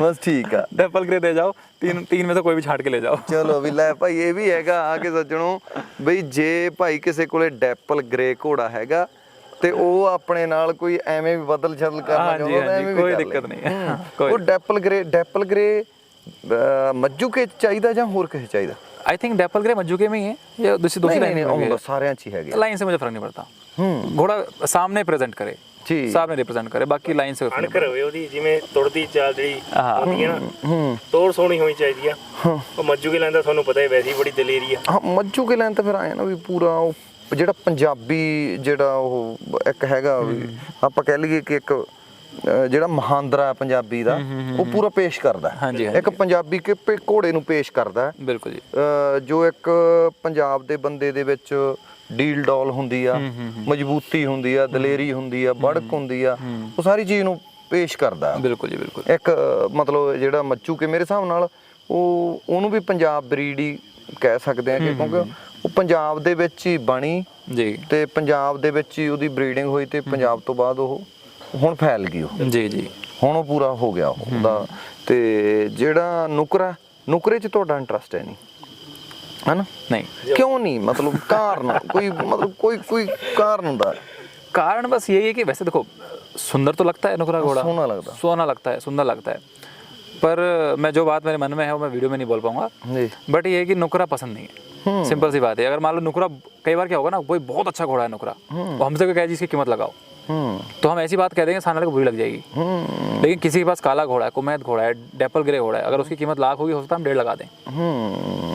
ਬਸ ਠੀਕ ਆ। डेपल ग्रे दे जाओ, तीन में से कोई भी छाट के ले जाओ। ਚਲੋ ਵੀ ਲੈ ਭਾਈ ਇਹ ਵੀ ਹੈਗਾ ਆ ਕੇ ਸੱਜਣੋ ਬਈ ਜੇ ਭਾਈ ਕਿਸੇ ਕੋਲੇ ਡੈਪਲ ਗ੍ਰੇ ਘੋੜਾ ਹੈਗਾ ਤੇ ਉਹ ਆਪਣੇ ਨਾਲ ਕੋਈ ਐਵੇਂ ਵੀ ਬਦਲ ਛਦਲ ਕਰਨਾ ਹਾਂਜੀ, ਚਾਹੁੰਦਾ ਤਾਂ ਹਾਂਜੀ, ਐਵੇਂ ਵੀ ਕੋਈ ਕਰ ਦਿੱਕਤ ਲੇ। ਨਹੀਂ ਹੈ। ਕੋਈ ਉਹ ਡੈਪਲ ਗ੍ਰੇ ਮੱਜੂ ਕੇ ਚਾਹੀਦਾ ਜਾਂ ਹੋਰ ਕਿਸੇ ਚਾਹੀਦਾ? आई थिंक डेपल ग्रे मज्जू के में ही है, ये दूसरी ਨਹੀਂ लाइन ਨਹੀਂ में भी है। ਉਹ ਸਾਰਿਆਂ 'ਚ ਹੀ ਹੈਗੇ। लाइन से मुझे फर्क नहीं पड़ता, घोड़ा सामने प्रेजेंट करे, ਜੀ सामने रिप्रेजेंट करे, बाकी लाइन से कोई फर्क नहीं ਅਣਖ ਰਵੇ ਉਹਦੀ, ਜਿਵੇਂ ਤੁਰਦੀ ਚਾਲ ਜਿਹੜੀ ਹੁੰਦੀ ਹੈ ਨਾ, ਤੋੜ ਸੋਹਣੀ ਹੋਣੀ ਚਾਹੀਦੀ ਆ। ਉਹ ਮੱਜੂ ਕੇ ਲੈਂਦਾ ਤੁਹਾਨੂੰ ਪਤਾ ਹੀ ਵੈਸੇ ਹੀ ਬੜੀ ਦਲੇਰੀ ਆ। ਹਾਂ ਮੱਜੂ ਕੇ ਲੈਣ ਤਾਂ ਫਿਰ ਆਏ ਨਾ ਵੀ ਪੂਰਾ ਉਹ ਜਿਹੜਾ ਪੰਜਾਬੀ ਜਿਹੜਾ ਉਹ ਇੱਕ ਹੈਗਾ ਵੀ ਆਪਾਂ ਕਹਿ ਲਈਏ ਕਿ ਇੱਕ ਜਿਹੜਾ ਮਹਾਂਦਰਾ ਪੰਜਾਬੀ ਦਾ ਉਹ ਪੂਰਾ ਪੇਸ਼ ਕਰਦਾ ਹਾਂਜੀ, ਇੱਕ ਪੰਜਾਬੀ ਕੇ ਘੋੜੇ ਨੂੰ ਪੇਸ਼ ਕਰਦਾ पड़ता। बिल्कुल जी। ਜੋ ਇੱਕ ਪੰਜਾਬ ਦੇ ਬੰਦੇ ਦੇ ਵਿੱਚ ਡੀਲ ਡੋਲ ਹੁੰਦੀ ਆ, ਮਜ਼ਬੂਤੀ ਹੁੰਦੀ ਆ, ਦਲੇਰੀ ਹੁੰਦੀ ਆ, ਬੜਕ ਹੁੰਦੀ ਆ, ਉਹ ਸਾਰੀ ਚੀਜ਼ ਨੂੰ ਪੇਸ਼ ਕਰਦਾ। बिल्कुल जी बिल्कुल। ਇੱਕ ਮਤਲਬ ਜਿਹੜਾ ਮੱਚੂ ਕੇ ਮੇਰੇ ਹਿਸਾਬ ਨਾਲ ਉਹਨੂੰ ਵੀ ਪੰਜਾਬ ਬਰੀਡ ਹੀ ਕਹਿ ਸਕਦੇ ਆ ਕਿ ਕਿਉਂਕਿ ਉਹ ਪੰਜਾਬ ਦੇ ਵਿੱਚ ਹੀ ਬਣੀ जी ਤੇ ਪੰਜਾਬ ਦੇ ਵਿੱਚ ਹੀ ਉਹਦੀ ਬਰੀਡਿੰਗ ਹੋਈ ਤੇ ਪੰਜਾਬ ਤੋਂ ਬਾਅਦ ਉਹ ਹੁਣ ਫੈਲ ਗਈ ਉਹ जी जी। ਹੁਣ ਉਹ ਪੂਰਾ ਹੋ ਗਿਆ ਉਹਦਾ। ਤੇ ਜਿਹੜਾ ਨੁਕਰੇ 'ਚ ਤੁਹਾਡਾ ਇੰਟਰਸਟ ਹੈ ਨਹੀਂ ਹੈਨਾ? नहीं, ਕਿਉਂ ਨਹੀਂ? ਮਤਲਬ ਕਾਰਨ ਕੋਈ ਮਤਲਬ ਕੋਈ ਕਾਰਨ ਹੁੰਦਾ? कारण बस यही है कि वैसे देखो सुंदर तो लगता है नुकरा घोड़ा, सोना लगता। सोना लगता है, सुंदर लगता है, पर मैं जो बात मेरे मन में है वो मैं वीडियो में नहीं बोल पाऊंगा। जी बट ये है कि नुकरा पसंद नहीं है, सिंपल सी बात है। अगर मान लो नुकरा, कई बार क्या होगा ना, कोई बहुत अच्छा घोड़ा है नुकरा, वो हमसे कोई कहे जी इसकी कीमत लगाओ, तो हम ऐसी बात कह देंगे सामने वाले को बुरी लग जाएगी। लेकिन किसी के पास काला घोड़ा है, कुमैत घोड़ा है, डेपल ग्रे घोड़ा है, अगर उसकी कीमत लाख होगी हो सकता है हम 1.5 लगा दें,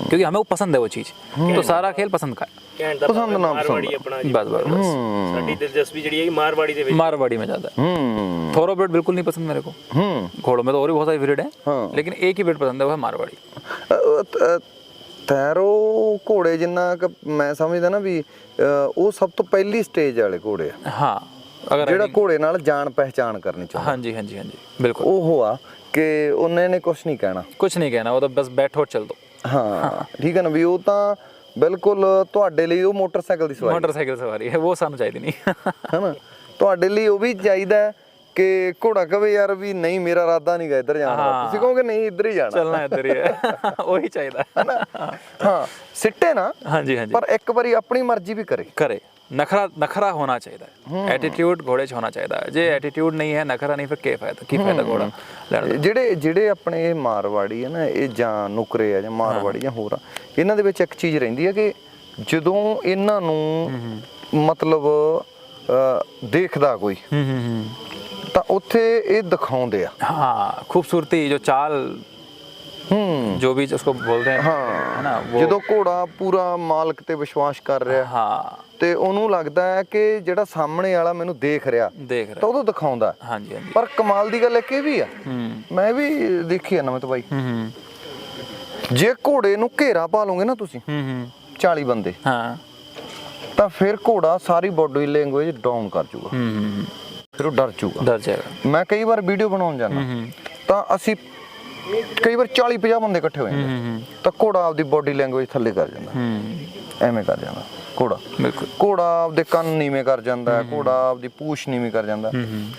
क्योंकि हमें वो पसंद है वो चीज़। तो सारा खेल पसंद का है। ਕਹਿਣ ਦਾ ਪਸੰਦ ਨਾ ਮਾਰਵਾੜੀ ਪਸੰਦ। ਆਪਣਾ ਜੀ। बस बस बस। ਸਾਡੀ ਦਿਲਚਸਪੀ ਜਿਹੜੀ ਹੈ ਮਾਰਵਾੜੀ ਦੇ ਵਿੱਚ। मारवाड़ी में ज़्यादा है। थोरोब्रेड बिल्कुल नहीं पसंद मेरे को। घोड़ों में तो और भी बहुत सारी ब्रीड है, हाँ। लेकिन एक ही ब्रीड पसंद है, वो है मारवाड़ी। ਤੈਰੋ ਘੋੜੇ ਜਿੰਨਾ ਕੁ ਮੈਂ ਸਮਝਦਾ ਨਾ ਵੀ ਉਹ ਸਭ ਤੋਂ ਪਹਿਲੀ ਸਟੇਜ ਵਾਲੇ ਘੋੜੇ ਆ हाँ अगर ਜਿਹੜਾ ਘੋੜੇ ਨਾਲ ਜਾਣ ਪਹਿਚਾਣ ਕਰਨੀ ਚਾਹੁੰਦਾ। हाँ जी हाँ जी हाँ जी बिल्कुल। ਉਹ ਆ ਕਿ ਉਹਨੇ ਨੇ ਕੁਝ ਨਹੀਂ ਕਹਿਣਾ। कुछ नहीं कहना, वो तो बस बैठो और चल दो। ਹਾਂ ਠੀਕ ਹੈ ਨਾ ਵੀ ਉਹ ਤਾਂ ਬਿਲਕੁਲ ਤੁਹਾਡੇ ਲਈ ਉਹ ਮੋਟਰਸਾਈਕਲ ਦੀ ਸਵਾਰੀ मोटरसाइकिल सवारी है, वो सानू चाहिए नहीं। ਹੈ ਨਾ। ਤੁਹਾਡੇ ਲਈ ਉਹ ਵੀ ਚਾਹੀਦਾ ਹੈ ਕਿ ਘੋੜਾ ਕਵੇ ਯਾਰ ਵੀ ਨਹੀਂ ਮੇਰਾ ਇਰਾਦਾ ਨਹੀਂਗਾ ਇੱਧਰ ਜਾਣਾ ਦਾ। ਹਾਂ। ਤੁਸੀਂ ਕਹੋਗੇ ਨਹੀਂ ਇੱਧਰ ਹੀ ਜਾਣਾ चलना इधर ही है। वही चाहिए। ਹਾਂ ਸਿੱਟੇ ਨਾ हाँ जी हाँ जी। ਪਰ ਇੱਕ ਵਾਰੀ ਆਪਣੀ ਮਰਜ਼ੀ ਵੀ ਕਰੇ। करे नखरा होना चाहिए, एटीट्यूड घोड़े च होना चाहिए। जे एटीट्यूड नहीं है, नखरा नहीं, फिर की फायदा घोड़ा लैण दा। ਜਿਹੜੇ ਆਪਣੇ ਇਹ ਮਾਰਵਾੜੀ ਹੈ ਨਾ, ਇਹ ਜਾਂ ਨੁਕਰੇ ਆ ਜਾਂ ਮਾਰਵਾੜੀ ਜਾਂ ਹੋਰ ਆ, ਇਹਨਾਂ ਦੇ ਵਿੱਚ ਇੱਕ ਚੀਜ਼ ਰਹਿੰਦੀ ਹੈ ਕਿ ਜਦੋਂ ਇਹਨਾਂ ਨੂੰ ਮਤਲਬ ਦੇਖਦਾ ਕੋਈ ਤਾਂ ਉੱਥੇ ਇਹ ਦਿਖਾਉਂਦੇ ਆ। हाँ खूबसूरती, जो चाल, जो भी उसको बोलते हैं, है ना, वो ਜਦੋਂ ਘੋੜਾ ਪੂਰਾ ਮਾਲਕ ਤੇ ਵਿਸ਼ਵਾਸ ਕਰ ਰਿਹਾ हाँ ਤੇ ਉਹਨੂੰ ਲੱਗਦਾ ਹੈ ਕਿ ਜਿਹੜਾ ਸਾਹਮਣੇ ਵਾਲਾ ਮੈਨੂੰ ਦੇਖ ਰਿਹਾ देख ਤਾਂ रहे। ਉਦੋਂ ਦਿਖਾਉਂਦਾ। हाँ जी हाँ जी। ਪਰ ਕਮਾਲ ਦੀ ਗੱਲ ਇੱਕ ਇਹ ਵੀ ਆ, ਮੈਂ ਵੀ ਦੇਖੀ ਆ ਨਮਤ ਬਾਈ, ਜੇ ਘੋੜੇ ਨੂੰ ਘੇਰਾ ਪਾ ਲਓਗੇ ਨਾ ਤੁਸੀਂ 40 ਬੰਦੇ, हाँ ਤਾਂ ਫਿਰ ਘੋੜਾ ਸਾਰੀ ਬੋਡੀ ਲੈਂਗੁਏਜ ਡਾਊਨ ਕਰ ਜੂਗਾ, ਫਿਰ ਉਹ ਡਰ ਜੂਗਾ। डर जाएगा। ਮੈਂ ਕਈ ਵਾਰ ਵੀਡੀਓ ਬਣਾਉਣ ਜਾਂਦਾ ਤਾਂ ਅਸੀਂ ਕਈ ਵਾਰ 40-50 ਬੰਦੇ ਇਕੱਠੇ ਹੋ ਜਾਂਦੇ ਤਾਂ ਘੋੜਾ ਆਪਦੀ ਬੋਡੀ ਲੈਂਗੁਏਜ ਥੱਲੇ ਕਰ ਜਾਂਦਾ, ਐਵੇਂ ਕਰ ਜਾਂਦਾ ਘੋੜਾ। बिल्कुल। ਘੋੜਾ ਆਪਦੇ ਕੰਨ ਨੀਵੇਂ ਕਰ ਜਾਂਦਾ, ਘੋੜਾ ਆਪਦੀ ਪੂਛ ਨੀਵੀਂ ਕਰ ਜਾਂਦਾ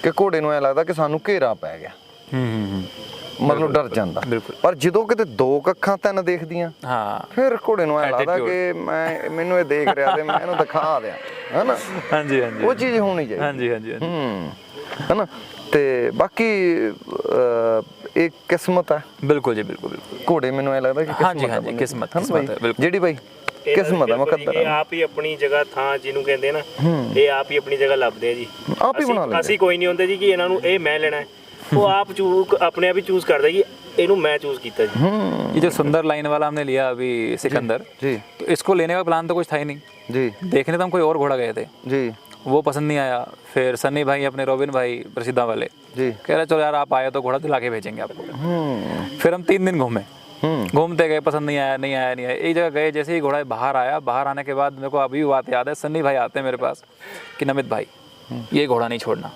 ਕਿ ਘੋੜੇ ਨੂੰ ਐ ਲੱਗਦਾ ਕਿ ਸਾਨੂੰ ਘੇਰਾ ਪੈ ਗਿਆ, ਮਤਲਬ ਡਰ ਜਾਂਦਾ। ਬਿਲਕੁਲ। ਪਰ ਜਦੋਂ ਕਿਤੇ ਦੋ ਅੱਖਾਂ ਤਿੰਨ ਦੇਖਦੀਆਂ हाँ ਫਿਰ ਘੋੜੇ ਨੂੰ ਐ ਲੱਗਦਾ ਕਿ ਮੈਨੂੰ ਇਹ ਦੇਖ ਰਿਹਾ ਤੇ ਮੈਂ ਇਹਨੂੰ ਦਿਖਾ ਦਿਆਂ, ਹੈਨਾ। हाँ जी हाँ जी। ਉਹ ਚੀਜ਼ ਹੋਣੀ ਚਾਹੀਦੀ। हाँ जी हाँ जी हाँ जी। ਹੈਨਾ। ਤੇ ਬਾਕੀ ਇਹ ਕਿਸਮਤ ਹੈ। बिल्कुल जी बिल्कुल बिल्कुल। ਘੋੜੇ ਮੈਨੂੰ ਐ ਲੱਗਦਾ ਕਿ हाँ जी हाँ ਹੈ जी, ਬੰਦੇ किस्मत ਦੀ। किस्मत है बिल्कुल। ਜਿਹੜੀ ਬਾਈ ਕਿਸਮਤ ਹੈ, ਮੁਕੱਦਰ ਇਹ ਹੈ। ਆਪ ਹੀ ਆਪਣੀ ਜਗ੍ਹਾ ਥਾਂ ਜਿਹਨੂੰ ਕਹਿੰਦੇ ਨਾ, ਇਹ ਆਪ ਹੀ ਆਪਣੀ ਜਗ੍ਹਾ ਲੱਭਦੇ ਆ ਜੀ। ਆਪ ਹੀ ਬਣਾ ਲੈਂਦੇ। ਅਸੀਂ ਕੋਈ ਨਹੀਂ ਹੁੰਦੇ ਜੀ ਕਿ ਇਹਨਾਂ ਨੂੰ ਇਹ ਮੈਂ ਲੈਣਾ ਹੈ, ਉਹ ਆਪ ਆਪਣੇ ਆਪ ਹੀ ਚੂਜ਼ ਕਰਦਾ ਜੀ, ਇਹਨੂੰ मैं चूज किया जी। ये जो सुंदर लाइन वाला हमने लिया अभी सिकंदर जी, तो इसको लेने का प्लान तो कुछ था ही नहीं जी, देखने तो हम कोई और घोड़ा गए थे जी, वो पसंद नहीं आया। फिर सन्नी भाई अपने रोबिन भाई प्रसिद्धा वाले जी कह रहे चलो यार आप आए तो घोड़ा दिला के भेजेंगे आपको। फिर हम 3 दिन घूमे घूमते गए, पसंद नहीं आया नहीं आया नहीं आया, एक जगह गए, जैसे ही घोड़ा बाहर आया, बाहर आने के बाद मेरे को अभी भी बात याद है, सन्नी भाई आते हैं मेरे पास कि नमित भाई ये घोड़ा नहीं छोड़ना,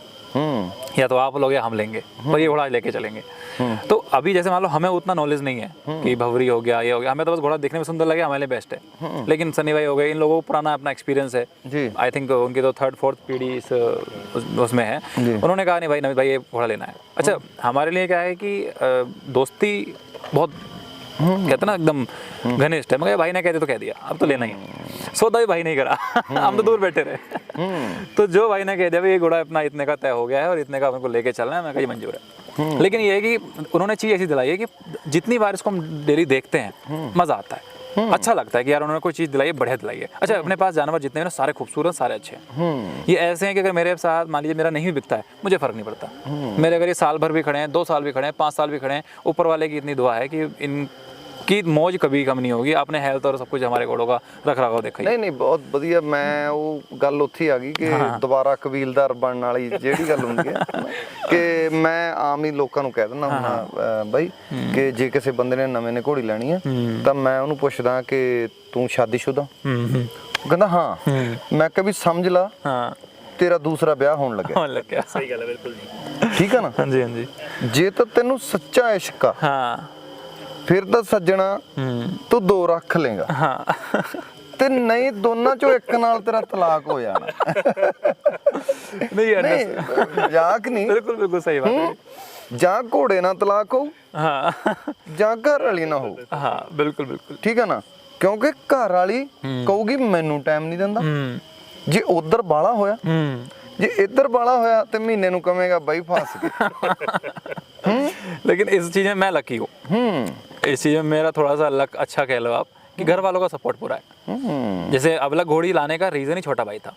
या तो आप लोग या हम लेंगे, पर ये घोड़ा लेके चलेंगे। तो अभी जैसे मान लो हमें उतना नॉलेज नहीं है कि भवरी हो गया ये हो गया, हमें तो बस घोड़ा देखने में सुंदर लगे हमारे लिए बेस्ट है, लेकिन सन्नी भाई हो गए, इन लोगों को पुराना अपना एक्सपीरियंस है, आई थिंक उनकी तो 3rd-4th पीढ़ी उसमें है, उन्होंने कहा नहीं भाई नमित भाई ये घोड़ा लेना है। अच्छा हमारे लिए क्या है कि दोस्ती बहुत कहते ना एकदम घनिष्ठ है, मगर भाई ने कहते तो कह दिया, अब तो लेना ही है, सौदा भी भाई नहीं करा हम तो दूर बैठे रहे तो जो भाई ने कह दिया भाई ये घोड़ा अपना इतने का तय हो गया है और इतने का हमको लेके चलना है, मैं कहीं मंजूर है। लेकिन ये है कि उन्होंने चीज़ ऐसी दिलाई है कि जितनी बार इसको हम डेली देखते हैं मज़ा आता है, अच्छा लगता है कि यार उन्होंने कोई चीज़ दिलाई है, बढ़िया दिलाई है। अच्छा अपने पास जानवर जितने हैं ना सारे खूबसूरत, सारे अच्छे हैं। ये ऐसे हैं कि अगर मेरे साथ मान लीजिए मेरा नहीं भी बिकता है मुझे फ़र्क नहीं पड़ता, मेरे अगर ये साल भर भी खड़े हैं, 2 साल भी खड़े हैं, 5 साल भी खड़े हैं, ऊपर वाले की इतनी दुआ है कि इनकी मौज कभी कम नहीं होगी। आपने हेल्थ और सब कुछ हमारे घोड़ों का रख रखाव देखा ही। नहीं बहुत ਵਧੀਆ। ਮੈਂ ਉਹ ਗੱਲ ਉੱਥੇ ਆ ਗਈ ਕਿ ਦੁਬਾਰਾ ਕਬੀਲਦਾਰ ਬਣਨ ਵਾਲੀ ਜਿਹੜੀ ਗੱਲ ਹੁੰਦੀ ਹੈ ਕਿ ਮੈਂ ਆਮ ਹੀ ਲੋਕਾਂ ਨੂੰ ਕਹਿ ਦਿੰਦਾ ਹੁੰਦਾ ਬਾਈ ਕਿ ਜੇ ਕਿਸੇ ਬੰਦੇ ਨੇ ਨਵੇਂ ਨੇ ਘੋੜੀ ਲੈਣੀ ਹੈ ਤਾਂ ਮੈਂ ਉਹਨੂੰ ਪੁੱਛਦਾ ਕਿ ਤੂੰ ਸ਼ਾਦੀशुदा ਕਹਿੰਦਾ ਹਾਂ ਮੈਂ ਕਿਹਾ ਵੀ ਸਮਝ ਲਾ ਤੇਰਾ ਦੂਸਰਾ ਵਿਆਹ ਹੋਣ ਲੱਗਿਆ। ਸਹੀ ਗੱਲ ਹੈ ਬਿਲਕੁਲ ਜੀ। ਠੀਕ ਹੈ ਨਾ। ਹਾਂਜੀ ਹਾਂਜੀ। ਜੇ ਤਾਂ ਤੈਨੂੰ ਸੱਚਾ ਇਸ਼ਕ ਆ ਹਾਂ ਫਿਰ ਤਾਂ ਸੱਜਣਾ ਤੂੰ 2 ਰੱਖ ਲੇਗਾ ਹਾਂ ਤੇ ਨਹੀਂ ਦੋਨਾਂ ਚੋਂ ਇੱਕ ਨਾਲ ਤੇਰਾ ਤਲਾਕ ਹੋ ਜਾਣਾ। नहीं ਨਹੀਂ ਮਜ਼ਾਕ ਨਹੀਂ, बिल्कुल बिल्कुल सही बात है। ਜਾਂ ਘੋੜੇ ਨਾਲ ਤਲਾਕ ਹੋਊ हाँ ਜਾਂ ਘਰ ਵਾਲੀ ਨਾ ਹੋਊ। हाँ बिल्कुल बिल्कुल। ਠੀਕ ਹੈ ਨਾ, ਕਿਉਂਕਿ ਘਰ ਵਾਲੀ ਕਹੂਗੀ ਮੈਨੂੰ ਟਾਈਮ ਨਹੀਂ ਦਿੰਦਾ, ਜੇ ਉਧਰ ਬਾਲਾ ਹੋਇਆ ਜੇ ਇੱਧਰ ਬਾਲਾ ਹੋਇਆ ਤੇ ਮਹੀਨੇ ਨੂੰ ਕਵੇਂਗਾ ਬਾਈ ਫਸ ਗਏ। लेकिन इस चीज़ में मैं लकी हूँ, इस चीज़ में मेरा थोड़ा सा लक अच्छा कह लो आप कि घर वालों का सपोर्ट पूरा है। जैसे अवलक घोड़ी लाने का रीज़न ही छोटा भाई था,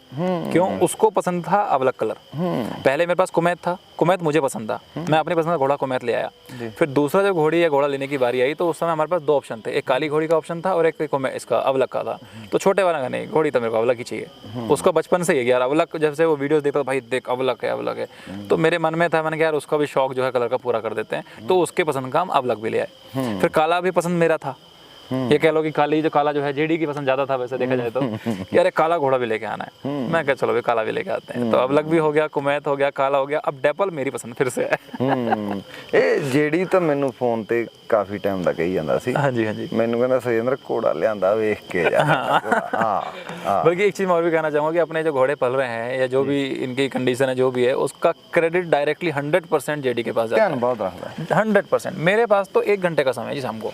क्यों उसको पसंद था अवलक कलर। पहले मेरे पास कुमैत था, कुमैत मुझे पसंद था, मैं अपनी पसंद का घोड़ा कुमैत ले आया। फिर दूसरा जब घोड़ी या घोड़ा लेने की बारी आई तो उस समय हमारे पास 2 ऑप्शन थे, एक काली घोड़ी का ऑप्शन था और एक इसका अवलक का था। तो छोटे वाला का नहीं, घोड़ी तो मेरे को अवलक ही चाहिए। उसका बचपन से ही यार अवलक, जब से वो वीडियोस देखता भाई देख अवलक है अवलक है, तो मेरे मन में था मैंने कहा यार उसका भी शौक जो है कलर का पूरा कर देते हैं, तो उसके पसंद का हम अवलक भी ले आए। फिर काला भी पसंद मेरा था, ये कह लो कि काला जो है जेडी की पसंद ज्यादा था वैसे देखा जाए तो कि अरे काला घोड़ा भी लेके आना है। मैं कहा चलो भी काला भी लेके आते हैं, तो अवलक भी हो गया, कुमैत हो गया, काला हो गया, अब डेपल मेरी पसंद फिर से है। ਇਹ ਜਿਹੜੀ ਤਾਂ ਮੈਨੂੰ ਫੋਨ ਤੇ ਕਾਫੀ ਟਾਈਮ ਦਾ ਕਹੀ ਜਾਂਦਾ ਸੀ। हाँ जी हाँ जी। ਮੈਨੂੰ ਕਹਿੰਦਾ ਸੁਜਿੰਦਰ ਘੋੜਾ ਲਿਆਂਦਾ ਵੇਖ ਕੇ ਜਾ। बल्कि एक चीज़ मैं और भी कहना चाहूँगा कि अपने जो घोड़े पल रहे हैं या जो भी इनकी कंडीशन है जो भी है उसका क्रेडिट डायरेक्टली 100% जेडी के पास जाता ਧਿਆਨ ਬਹੁਤ ਰੱਖਦਾ। है। 100%। मेरे पास तो 1 घंटे का समय है जी शाम को,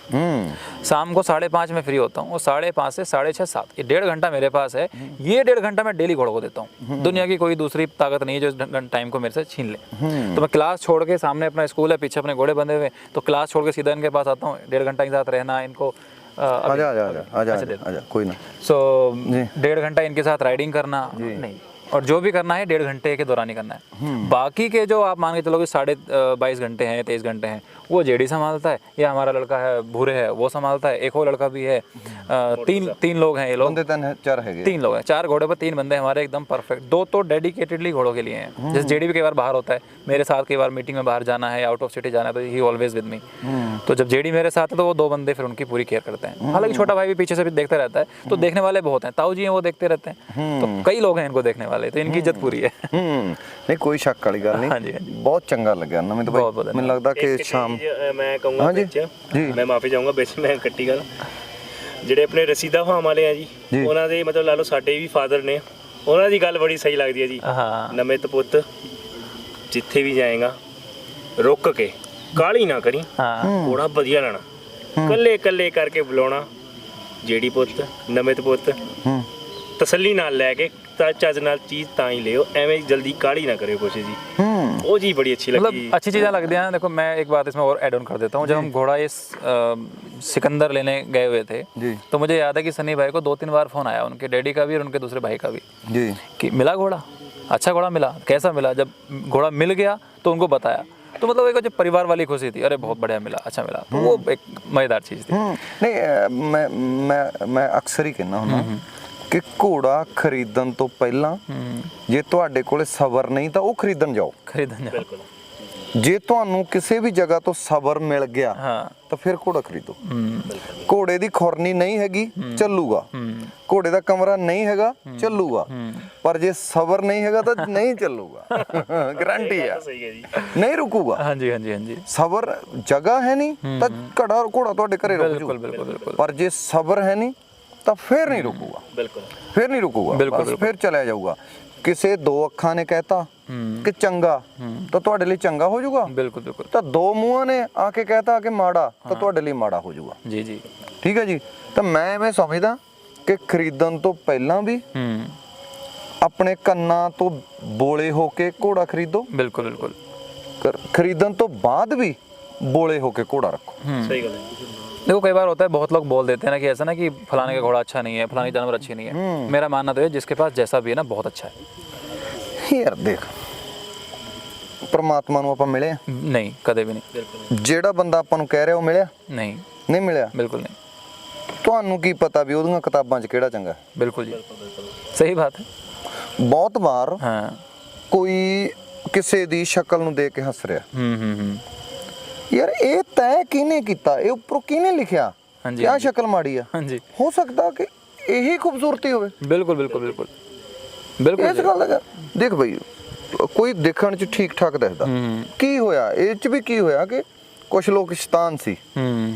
शाम को 5:30 में फ्री होता हूँ और 5:30 से 6:30 7 ये 1.5 घंटा मेरे पास है। ये 1.5 घंटा मैं डेली घोड़ों को देता हूँ, दुनिया की कोई दूसरी ताकत नहीं है जो इस टाइम को मेरे से छीन ले। तो मैं क्लास छोड़ के, सामने अपना स्कूल है, पीछे अपने घोड़े बंधे हुए, तो क्लास छोड़ के सीधा इनके पास आता हूँ, 1.5 घंटा के साथ रहना इनको आजा कोई ना। सो 1.5 घंटा इनके साथ राइडिंग करना नहीं, और जो भी करना है 1.5 घंटे के दौरान ही करना है। बाकी के जो आप मान के चलो कि 22.5 घंटे हैं 23 घंटे हैं वो जेडी संभालता है, या हमारा लड़का है भूरे है वो संभालता है, एक और लड़का भी है। तीन लोग हैं ये लोग, 3 लोग हैं, 4 घोड़े पर 3 बंदे हमारे एकदम परफेक्ट। 2 तो डेडिकेटेडली घोड़ों के लिए हैं, जैसे जेडी भी कई बार बाहर होता है मेरे साथ, कई बार मीटिंग में बाहर जाना है, आउट ऑफ सिटी जाना है, तो ही ऑलवेज विद मी। तो जब जेडी मेरे साथ है तो वो 2 बंदे फिर उनकी पूरी केयर करते हैं। हालांकि छोटा भाई भी पीछे से भी देखता रहता है, तो देखने वाले बहुत हैं, ताऊ जी हैं वो देखते रहते हैं, तो कई लोग हैं इनको देखने वाले, तो इनकी इज्जत पूरी है। नहीं कोई शक वाली गल नहीं। हाँ जी, हाँ जी। बहुत चंगा लगा ना मैं तो मैंने लगता कि शाम मैं कहूँगा मैं माफी चाहूँगा ਵਿੱਚ ਮੈਂ ਕੱਟੀ ਗੱਲ, ਜਿਹੜੇ ਆਪਣੇ ਰਸੀਦਾ ਫਾਰਮ ਵਾਲੇ ਆ ਜੀ ਉਹਨਾਂ ਦੇ ਮਤਲਬ ਲਾ ਲਓ ਸਾਡੇ ਵੀ ਫਾਦਰ ਨੇ, ਉਹਨਾਂ ਦੀ ਗੱਲ ਬੜੀ ਸਹੀ ਲੱਗਦੀ ਹੈ ਜੀ। ਨਮਿਤ ਪੁੱਤ ਜਿੱਥੇ ਵੀ ਜਾਏਗਾ ਰੁਕ ਕੇ ਕਾਹਲੀ ਨਾ ਕਰੀ, ਘੋੜਾ ਵਧੀਆ ਲੈਣਾ, ਕੱਲੇ ਕੱਲੇ ਕਰਕੇ ਬੁਲਾਉਣਾ, ਜਿਹੜੀ ਪੁੱਤ ਨਮਿਤ ਪੁੱਤ ਤਸੱਲੀ ਨਾਲ ਲੈ ਕੇ ਤਾਂ ਚੱਜ ਨਾਲ ਚੀਜ਼ ਤਾਂ ਹੀ ਲਿਓ, ਐਵੇਂ ਜਲਦੀ ਕਾਹਲੀ ना करे कुछ जी। वो जी बड़ी अच्छी लगी, मतलब अच्छी चीज़ें लगती हैं। देखो मैं एक बात इसमें और ऐड ऑन कर देता हूँ, जब हम घोड़ा इस सिकंदर लेने गए हुए थे तो मुझे याद है कि सनी भाई को 2-3 बार फ़ोन आया, उनके डैडी का भी और उनके दूसरे भाई का भी जी, कि मिला घोड़ा, अच्छा घोड़ा मिला, कैसा मिला। जब घोड़ा मिल गया तो उनको बताया, तो मतलब एक जो परिवार वाली खुशी थी, अरे बहुत बढ़िया मिला, अच्छा मिला, तो वो एक मज़ेदार चीज़ थी। नहीं मैं अक्सर ही कहना हूँ कि घोड़ा खरीदਣ ਤੋਂ ਪਹਿਲਾਂ ਜੇ ਤੁਹਾਡੇ ਕੋਲੇ ਸਬਰ ਨਹੀਂ ਤਾਂ ਉਹ ਖਰੀਦਣ ਜਾਓ। बिल्कुल ਜੇ ਤੁਹਾਨੂੰ ਕਿਸੇ ਵੀ ਜਗ੍ਹਾ ਤੋਂ ਸਬਰ ਮਿਲ ਗਿਆ हाँ ਤਾਂ ਫਿਰ ਘੋੜਾ ਖਰੀਦੋ। ਘੋੜੇ ਦੀ ਖੁਰਨੀ ਨਹੀਂ ਹੈਗੀ ਚੱਲੂਗਾ, ਘੋੜੇ ਦਾ ਕਮਰਾ ਨਹੀਂ ਹੈਗਾ ਚੱਲੂਗਾ, ਪਰ ਜੇ ਸਬਰ ਨਹੀਂ ਹੈਗਾ ਤਾਂ ਨਹੀਂ ਚੱਲੂਗਾ। ਗਾਰੰਟੀ ਆ, ਸਹੀ ਹੈ ਜੀ। ਨਹੀਂ ਰੁਕੂਗਾ। हाँ जी हाँ जी हाँ जी ਸਬਰ ਜਗ੍ਹਾ ਹੈ ਨਹੀਂ ਤਾਂ ਘੋੜਾ ਤੁਹਾਡੇ ਘਰੇ ਰੁਕ ਜੂ, बिल्कुल बिल्कुल बिल्कुल ਪਰ ਜੇ ਸਬਰ ਹੈ ਨਹੀਂ ਤਾਂ ਫਿਰ ਨਹੀਂ ਰੁਕੂਗਾ, ਬਿਲਕੁਲ ਫਿਰ ਨਹੀਂ ਰੁਕੂਗਾ, ਬਿਲਕੁਲ, ਬਸ ਫਿਰ ਚਲਿਆ ਜਾਊਗਾ। ਕਿਸੇ ਦੋ ਅੱਖਾਂ ਨੇ ਕਹਿਤਾ ਕਿ ਚੰਗਾ ਤਾਂ ਤੁਹਾਡੇ ਲਈ ਚੰਗਾ ਹੋ ਜਾਊਗਾ, बिल्कुल बिल्कुल ਤਾਂ ਦੋ ਮੂੰਹਾਂ ਨੇ ਆ ਕੇ ਕਹਿਤਾ ਕਿ ਮਾੜਾ ਤਾਂ ਤੁਹਾਡੇ ਲਈ ਮਾੜਾ ਹੋ ਜਾਊਗਾ। जी जी ਠੀਕ ਹੈ ਜੀ। ਤਾਂ ਮੈਂ ਐਵੇਂ ਸਮਝਦਾ ਕਿ ਖਰੀਦਣ ਤੋਂ ਪਹਿਲਾਂ ਵੀ ਆਪਣੇ ਕੰਨਾਂ ਤੋਂ ਬੋਲੇ ਹੋ ਕੇ ਘੋੜਾ ਖਰੀਦੋ, बिल्कुल बिल्कुल ਖਰੀਦਣ ਤੋਂ ਬਾਅਦ ਵੀ ਬੋਲੇ ਹੋ ਕੇ ਘੋੜਾ ਰੱਖੋ। ਸਹੀ ਗੱਲ ਹੈ। देखो कई बार होता है, बहुत लोग बोल देते हैं ना कि ऐसा ना कि फलाने का घोड़ा अच्छा नहीं है, फलानी जानवर अच्छी नहीं है। मेरा मानना तो है जिसके पास जैसा भी है ना बहुत अच्छा है। ਯਾਰ ਦੇਖ, ਪਰਮਾਤਮਾ ਨੂੰ ਆਪਾਂ ਮਿਲੇ ਆ? नहीं कदे भी नहीं, ਜਿਹੜਾ ਬੰਦਾ ਆਪਾਂ ਨੂੰ ਕਹਿ ਰਿਹਾ ਉਹ ਮਿਲਿਆ? नहीं ਨਹੀਂ ਮਿਲਿਆ। बिल्कुल नहीं, ਤੁਹਾਨੂੰ ਕੀ ਪਤਾ ਵੀ ਉਹਦੀਆਂ ਕਿਤਾਬਾਂ 'ਚ ਕਿਹੜਾ ਚੰਗਾ? बिल्कुल जी सही बात है। ਬਹੁਤ ਵਾਰ हाँ ਕੋਈ ਕਿਸੇ ਦੀ ਸ਼ਕਲ ਨੂੰ ਦੇਖ ਕੇ ਹੱਸ ਰਿਹਾ, ਯਾਰ ਇਹ ਤੈਅ ਕਿਹਨੇ ਕੀਤਾ, ਇਹ ਉੱਪਰੋਂ ਕਿਹਨੇ ਲਿਖਿਆ ਹਾਂਜੀ, ਕਿ ਆਹ ਹਾਂਜੀ। ਸ਼ਕਲ ਮਾੜੀ ਆ? हाँ जी ਹੋ ਸਕਦਾ ਕਿ ਇਹੀ ਖੂਬਸੂਰਤੀ ਹੋਵੇ। बिल्कुल बिल्कुल बिल्कुल बिल्कुल ਇਸ जी। ਗੱਲ ਦਾ ਦੇਖ ਬਈ, ਕੋਈ ਦੇਖਣ 'ਚ ਠੀਕ ਠਾਕ ਦਿਖਦਾ, ਕੀ ਹੋਇਆ ਇਹ 'ਚ ਵੀ? ਕੀ ਹੋਇਆ ਕਿ ਕੁਝ ਲੋਕ ਸ਼ੈਤਾਨ ਸੀ,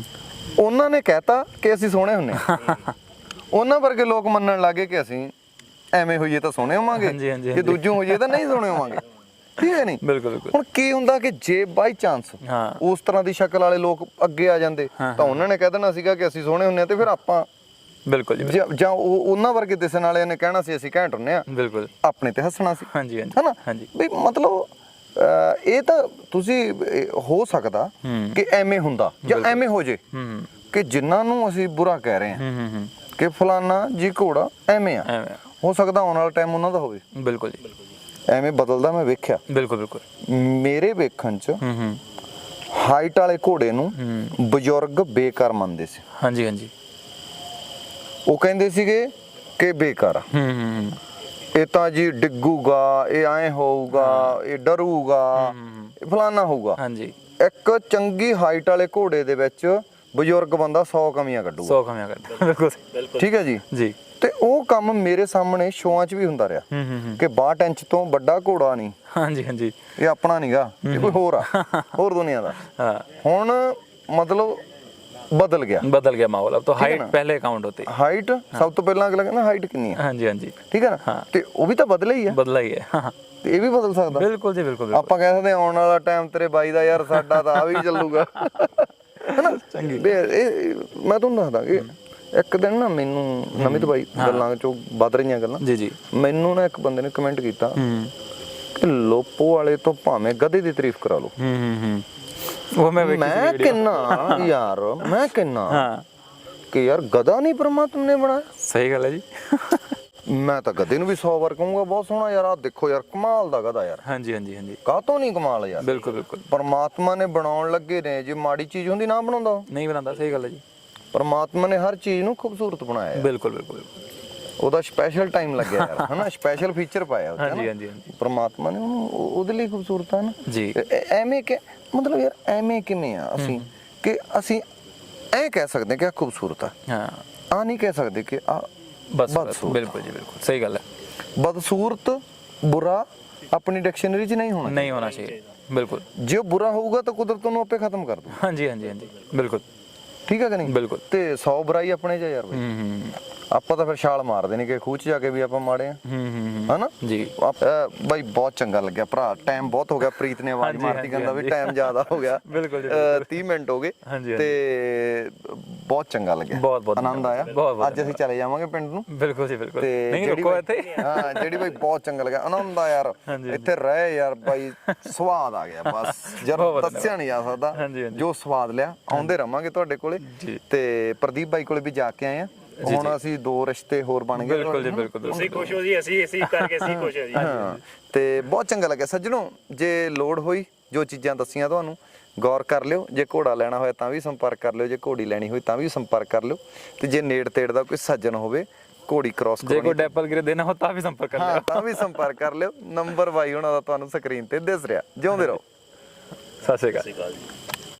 ਉਹਨਾਂ ਨੇ ਕਹਿਤਾ ਕਿ ਅਸੀਂ ਸੋਹਣੇ ਹੁੰਨੇ ਆ। ਉਹਨਾਂ ਵਰਗੇ ਲੋਕ ਮੰਨਣ ਲੱਗੇ ਕਿ ਅਸੀਂ ਐਵੇਂ ਹੋਈਏ ਤਾਂ ਸੋਹਣੇ ਹੋਵਾਂਗੇ, ਹਾਂਜੀ, ਹਾਂਜੀ, ਜੇ ਹਾਂਜੀ। ਦੂਜੇ ਹੋਈਏ ਤਾਂ ਨਹੀਂ ਸੋਹਣੇ ਹੋਵਾਂਗੇ। ਠੀਕ ਹੈ ਨਹੀਂ? बिल्कुल बिल्कुल ਹੁਣ ਕੀ ਹੁੰਦਾ ਕਿ ਜੇ ਬਾਈ ਚਾਂਸ ਹਾਂ। ਉਸ ਤਰ੍ਹਾਂ ਦੀ ਸ਼ਕਲ ਵਾਲੇ ਲੋਕ ਅੱਗੇ ਆ ਜਾਂਦੇ ਤਾਂ ਉਹਨਾਂ ਨੇ ਕਹਿ ਦੇਣਾ ਸੀਗਾ ਕਿ ਅਸੀਂ ਸੋਹਣੇ ਹੁੰਨੇ ਆ, ਤੇ ਫਿਰ ਆਪਾਂ बिल्कुल जी ਜਾਂ ਉਹਨਾਂ ਵਰਗੇ ਦਿਸਣ ਵਾਲਿਆਂ ਨੇ ਕਹਿਣਾ ਸੀ ਅਸੀਂ ਘੈਂਟ ਹੁੰਨੇ ਆ, बिल्कुल ਆਪਣੇ ਤੇ ਹੱਸਣਾ ਸੀ। हाँ जी हाँ जी ਹੈਨਾ? हाँ जी ਵੀ ਮਤਲਬ ਇਹ ਤਾਂ ਤੁਸੀਂ ਹੋ ਸਕਦਾ ਕਿ ਐਵੇਂ ਹੁੰਦਾ ਜਾਂ ਐਵੇਂ ਹੋ ਜੇ ਕਿ ਜਿਨ੍ਹਾਂ ਨੂੰ ਅਸੀਂ ਬੁਰਾ ਕਹਿ ਰਹੇ ਹਾਂ ਕਿ ਫਲਾਨਾ ਜੀ ਘੋੜਾ ਐਵੇਂ ਆ, ਐਵੇਂ ਆ। ਹੋ ਸਕਦਾ ਆਉਣ ਵਾਲਾ ਟਾਈਮ ਉਹਨਾਂ ਦਾ ਹੋਵੇ बिल्कुल जी ਐਵੇਂ ਬਦਲਦਾ। ਮੈਂ ਵੇਖਿਆ, बिल्कुल बिल्कुल ਮੇਰੇ ਵੇਖਣ ਚ ਹਾਈਟ ਵਾਲੇ ਘੋੜੇ ਨੂੰ ਬਜ਼ੁਰਗ ਬੇਕਾਰ ਮੰਨਦੇ ਸੀ। हाँ जी हाँ जी ਉਹ ਕਹਿੰਦੇ ਸੀਗੇ ਕਿ ਬੇਕਾਰ ਆ, ਇਹ ਤਾਂ ਜੀ ਡਿੱਗੂਗਾ, ਇਹ ਐਂ ਹੋਊਗਾ, ਇਹ ਡਰੂਗਾ, ਇਹ ਫਲਾਨਾ ਹੋਊਗਾ। हाँ जी ਇੱਕ ਚੰਗੀ ਹਾਈਟ ਵਾਲੇ ਘੋੜੇ ਦੇ ਵਿੱਚ ਬਜ਼ੁਰਗ ਬੰਦਾ 100 ਕਮੀਆਂ ਕੱਢੂਗਾ। 100 कमियां करते हैं बिल्कुल ਠੀਕ ਹੈ ਜੀ। जी ਤੇ ਉਹ ਕੰਮ ਮੇਰੇ ਸਾਹਮਣੇ ਸ਼ੋਆਂ 'ਚ ਵੀ ਹੁੰਦਾ ਰਿਹਾ ਕਿ 62 ਇੰਚ ਤੋਂ ਵੱਡਾ ਘੋੜਾ ਨਹੀਂ, हाँ जी हाँ जी ਇਹ ਆਪਣਾ ਨਹੀਂਗਾ, ਇਹ ਕੋਈ ਹੋਰ ਆ, ਹੋਰ ਦੁਨੀਆ ਦਾ। हाँ ਹੁਣ ਮਤਲਬ ਬਦਲ ਗਿਆ, बदल गया माहौल। अब तो है हाइट ना? पहले काउंट होती है। ਹਾਈਟ ਸਭ ਤੋਂ ਪਹਿਲਾਂ ਅਗਲਾ ਕਹਿੰਦਾ ਹਾਈਟ ਕਿੰਨੀ ਆ, हाँ जी हाँ जी ਠੀਕ ਹੈ ਨਾ? ਹਾਂ। ਤੇ ਉਹ ਵੀ ਤਾਂ ਬਦਲਿਆ ਹੀ ਆ, बदला ही है। हाँ ਤੇ ਇਹ ਵੀ ਬਦਲ ਸਕਦਾ। बिल्कुल जी बिल्कुल बिल्कुल ਆਪਾਂ ਕਹਿ ਸਕਦੇ ਹਾਂ ਆਉਣ ਵਾਲਾ ਟਾਈਮ ਤੇਰੇ ਬਾਈ ਦਾ, ਯਾਰ ਸਾਡਾ ਤਾਂ ਆ ਵੀ ਚੱਲੂਗਾ, ਹੈਨਾ? ਵੀ ਇਹ ਮੈਂ ਤੁਹਾਨੂੰ ਦੱਸਦਾ ਕਿ ਇੱਕ ਦਿਨ ਨਾ ਮੈਨੂੰ ਨਮਿਤ ਬਾਈ ਗੱਲਾਂ ਚੋਂ ਵੱਧ ਰਹੀਆਂ ਗੱਲਾਂ, जी जी ਮੈਨੂੰ ਨਾ ਇੱਕ ਬੰਦੇ ਨੇ ਕਮੈਂਟ ਕੀਤਾ ਕਿ ਲੋਪੋ ਵਾਲੇ ਤੋਂ ਭਾਵੇਂ ਗਧੇ ਦੀ ਤਾਰੀਫ ਕਰਾ ਲਓ। वो मैं ਮੈਂ ਕਿੰਨਾ ਯਾਰ, ਮੈਂ ਕਿੰਨਾ हाँ ਕਿ ਯਾਰ ਗਧਾ ਨਹੀਂ ਪਰਮਾਤਮਾ ਨੇ ਬਣਾਇਆ। सही गल है जी। ਮੈਂ ਤਾਂ ਗਧੇ ਨੂੰ ਵੀ 100 ਵਾਰ ਕਹੂੰਗਾ ਬਹੁਤ ਸੋਹਣਾ ਯਾਰ, ਆ ਦੇਖੋ ਯਾਰ ਕਮਾਲ ਦਾ ਗਧਾ ਯਾਰ। हाँ जी हाँ जी हाँ जी ਕਾਹਤੋਂ ਨਹੀਂ ਕਮਾਲ ਯਾਰ? बिल्कुल बिल्कुल ਪਰਮਾਤਮਾ ਨੇ ਬਣਾਉਣ ਲੱਗੇ ਨੇ, ਜੇ ਮਾੜੀ ਚੀਜ਼ ਹੁੰਦੀ ਨਾ ਬਣਾਉਂਦਾ ਉਹ। नहीं बनाता। सही गल है जी। ਪਰਮਾਤਮਾ ਨੇ ਹਰ ਚੀਜ਼ ਨੂੰ ਖੂਬਸੂਰਤ ਬਣਾਇਆ ਹੈ। बिल्कुल बिल्कुल बिल्कुल ਉਹਦਾ ਸਪੈਸ਼ਲ ਟਾਈਮ ਲੱਗਿਆ ਯਾਰ, ਹਨਾ? ਸਪੈਸ਼ਲ ਫੀਚਰ ਪਾਇਆ ਉਹਦੇ हाँ जी ਨਾ। हाँ जी हाँ जी ਪਰਮਾਤਮਾ ਨੇ ਉਹਦੇ ਲਈ ਖੂਬਸੂਰਤ ਹੈ ਨਾ जी ਐਵੇਂ ਕਿ ਮਤਲਬ ਯਾਰ ਐਵੇਂ ਕਿਵੇਂ ਆ ਅਸੀਂ ਕਿ ਅਸੀਂ ਐ ਕਹਿ ਸਕਦੇ ਕਿ ਆ ਖੂਬਸੂਰਤ ਆ, हाँ ਆ ਨਹੀਂ ਕਹਿ ਸਕਦੇ ਕਿ ਆ बस बदसूरत। बिल्कुल जी बिल्कुल सही गल है। ਬਦਸੂਰਤ ਬੁਰਾ ਆਪਣੀ ਡਿਕਸ਼ਨਰੀ 'ਚ ਨਹੀਂ ਹੋਣਾ। नहीं होना चाहिए बिल्कुल। ਜੇ ਉਹ ਬੁਰਾ ਹੋਊਗਾ ਤਾਂ ਕੁਦਰਤ ਉਹਨੂੰ ਆਪੇ ਖਤਮ ਕਰ ਦੂ। हाँ जी हाँ जी हाँ जी बिल्कुल ਠੀਕ ਹੈ ਕਿ ਨਹੀਂ? बिल्कुल। ਤੇ 100 ਬੁਰਾਈ ਆਪਣੇ 'ਚ ਆ ਯਾਰ ਬਈ। ਆਪਾਂ ਤਾਂ ਫਿਰ ਛਾਲ ਮਾਰਦੇ ਨੇ ਕਿ ਖੂਹ 'ਚ ਜਾ ਕੇ ਵੀ ਆਪਾਂ ਮਾੜੇ ਆ, ਹਨਾ? जी ਬਾਈ ਬਹੁਤ ਚੰਗਾ ਲੱਗਿਆ ਭਰਾ, ਟਾਈਮ ਬਹੁਤ ਹੋ ਗਿਆ। ਪ੍ਰੀਤ ਨੇ ਆਵਾਜ਼ ਹਾਂਜੀ, ਮਾਰਤੀ, ਕਹਿੰਦਾ ਵੀ ਹਾਂਜੀ। ਟਾਈਮ ਜ਼ਿਆਦਾ ਹੋ ਗਿਆ। ਬਿਲਕੁਲ ਜੀ, 30 ਮਿੰਟ ਹੋ ਗਏ ਹਾਂਜੀ, ਤੇ ਬਹੁਤ ਚੰਗਾ ਲੱਗਿਆ, ਬਹੁਤ ਆਨੰਦ ਆਇਆ। ਬਹੁਤ ਅੱਜ ਅਸੀਂ ਚਲੇ ਜਾਵਾਂਗੇ ਪਿੰਡ ਨੂੰ। बिल्कुल जी बिल्कुल। ਤੇ नहीं ਜਿਹੜੀ रुको ਬਾਈ- ਇੱਥੇ। ਹਾਂ ਜਿਹੜੀ ਬਾਈ ਬਹੁਤ ਚੰਗਾ ਲੱਗਿਆ, ਆਨੰਦ ਆ ਯਾਰ, ਹਾਂਜੀ, ਹਾਂਜੀ। ਇੱਥੇ ਰਹੇ ਯਾਰ ਬਾਈ, ਸਵਾਦ ਆ ਗਿਆ ਬਸ, ਜਦ ਬਹੁਤ ਦੱਸਿਆ ਨਹੀਂ ਜਾ ਸਕਦਾ ਹਾਂਜੀ, ਹਾਂਜੀ। ਜੋ ਸਵਾਦ ਲਿਆ। ਆਉਂਦੇ ਰਵਾਂਗੇ ਤੁਹਾਡੇ ਕੋਲੇ, ਜੀ। ਤੇ ਪ੍ਰਦੀਪ ਬਾਈ ਕੋਲੇ ਵੀ ਜਾ ਕੇ ਆਏ ਆ। ਹੁਣ ਅਸੀਂ 2 ਰਿਸ਼ਤੇ ਹੋਰ ਬਣ ਗਏ। बिल्कुल जी बिल्कुल ਤੁਸੀਂ बिल्कुल। ਖੁਸ਼ ਹੋ ਜੀ, ਅਸੀਂ ਕਰਕੇ ਅਸੀਂ ਖੁਸ਼ ਹਾਂ ਜੀ। ਹਾਂ, ਤੇ ਬਹੁਤ ਚੰਗਾ ਲੱਗਿਆ ਸੱਜਣੋ। ਜੇ ਲੋੜ ਹੋਈ, ਜੋ ਚੀਜ਼ਾਂ ਦੱਸੀਆਂ ਤੁਹਾਨੂੰ, ਗੌਰ ਕਰ ਲਿਓ। ਜੇ ਘੋੜਾ ਲੈਣਾ ਹੋਇਆ ਤਾਂ ਵੀ ਸੰਪਰਕ ਕਰ ਲਿਓ, ਜੇ ਘੋੜੀ ਲੈਣੀ ਹੋਈ ਤਾਂ ਵੀ ਸੰਪਰਕ ਕਰ ਲਿਓ। ਤੇ ਜੇ ਨੇੜ ਤੇੜ ਦਾ ਕੋਈ ਸੱਜਣ ਹੋਵੇ, ਘੋੜੀ ਕ੍ਰਾਸ ਜੇ ਕਰਾਉਣੀ, ਕੋਈ ਡੈਪਲ ਗਿਰੇ ਦੇਣਾ ਹੋ ਤਾਂ ਵੀ ਸੰਪਰਕ ਕਰ ਹਾਂ ਲਿਓ। ਤਾਂ ਵੀ ਸੰਪਰਕ ਕਰ ਲਿਓ। ਨੰਬਰ ਬਾਈ ਉਹਨਾਂ ਦਾ ਤੁਹਾਨੂੰ ਸਕਰੀਨ ਤੇ ਦਿਸ ਰਿਹਾ। ਜਿਉਂਦੇ ਰਹੋ। सत श्री अकाल। ਸਤਿ ਸ਼੍ਰੀ ਅਕਾਲ ਜੀ।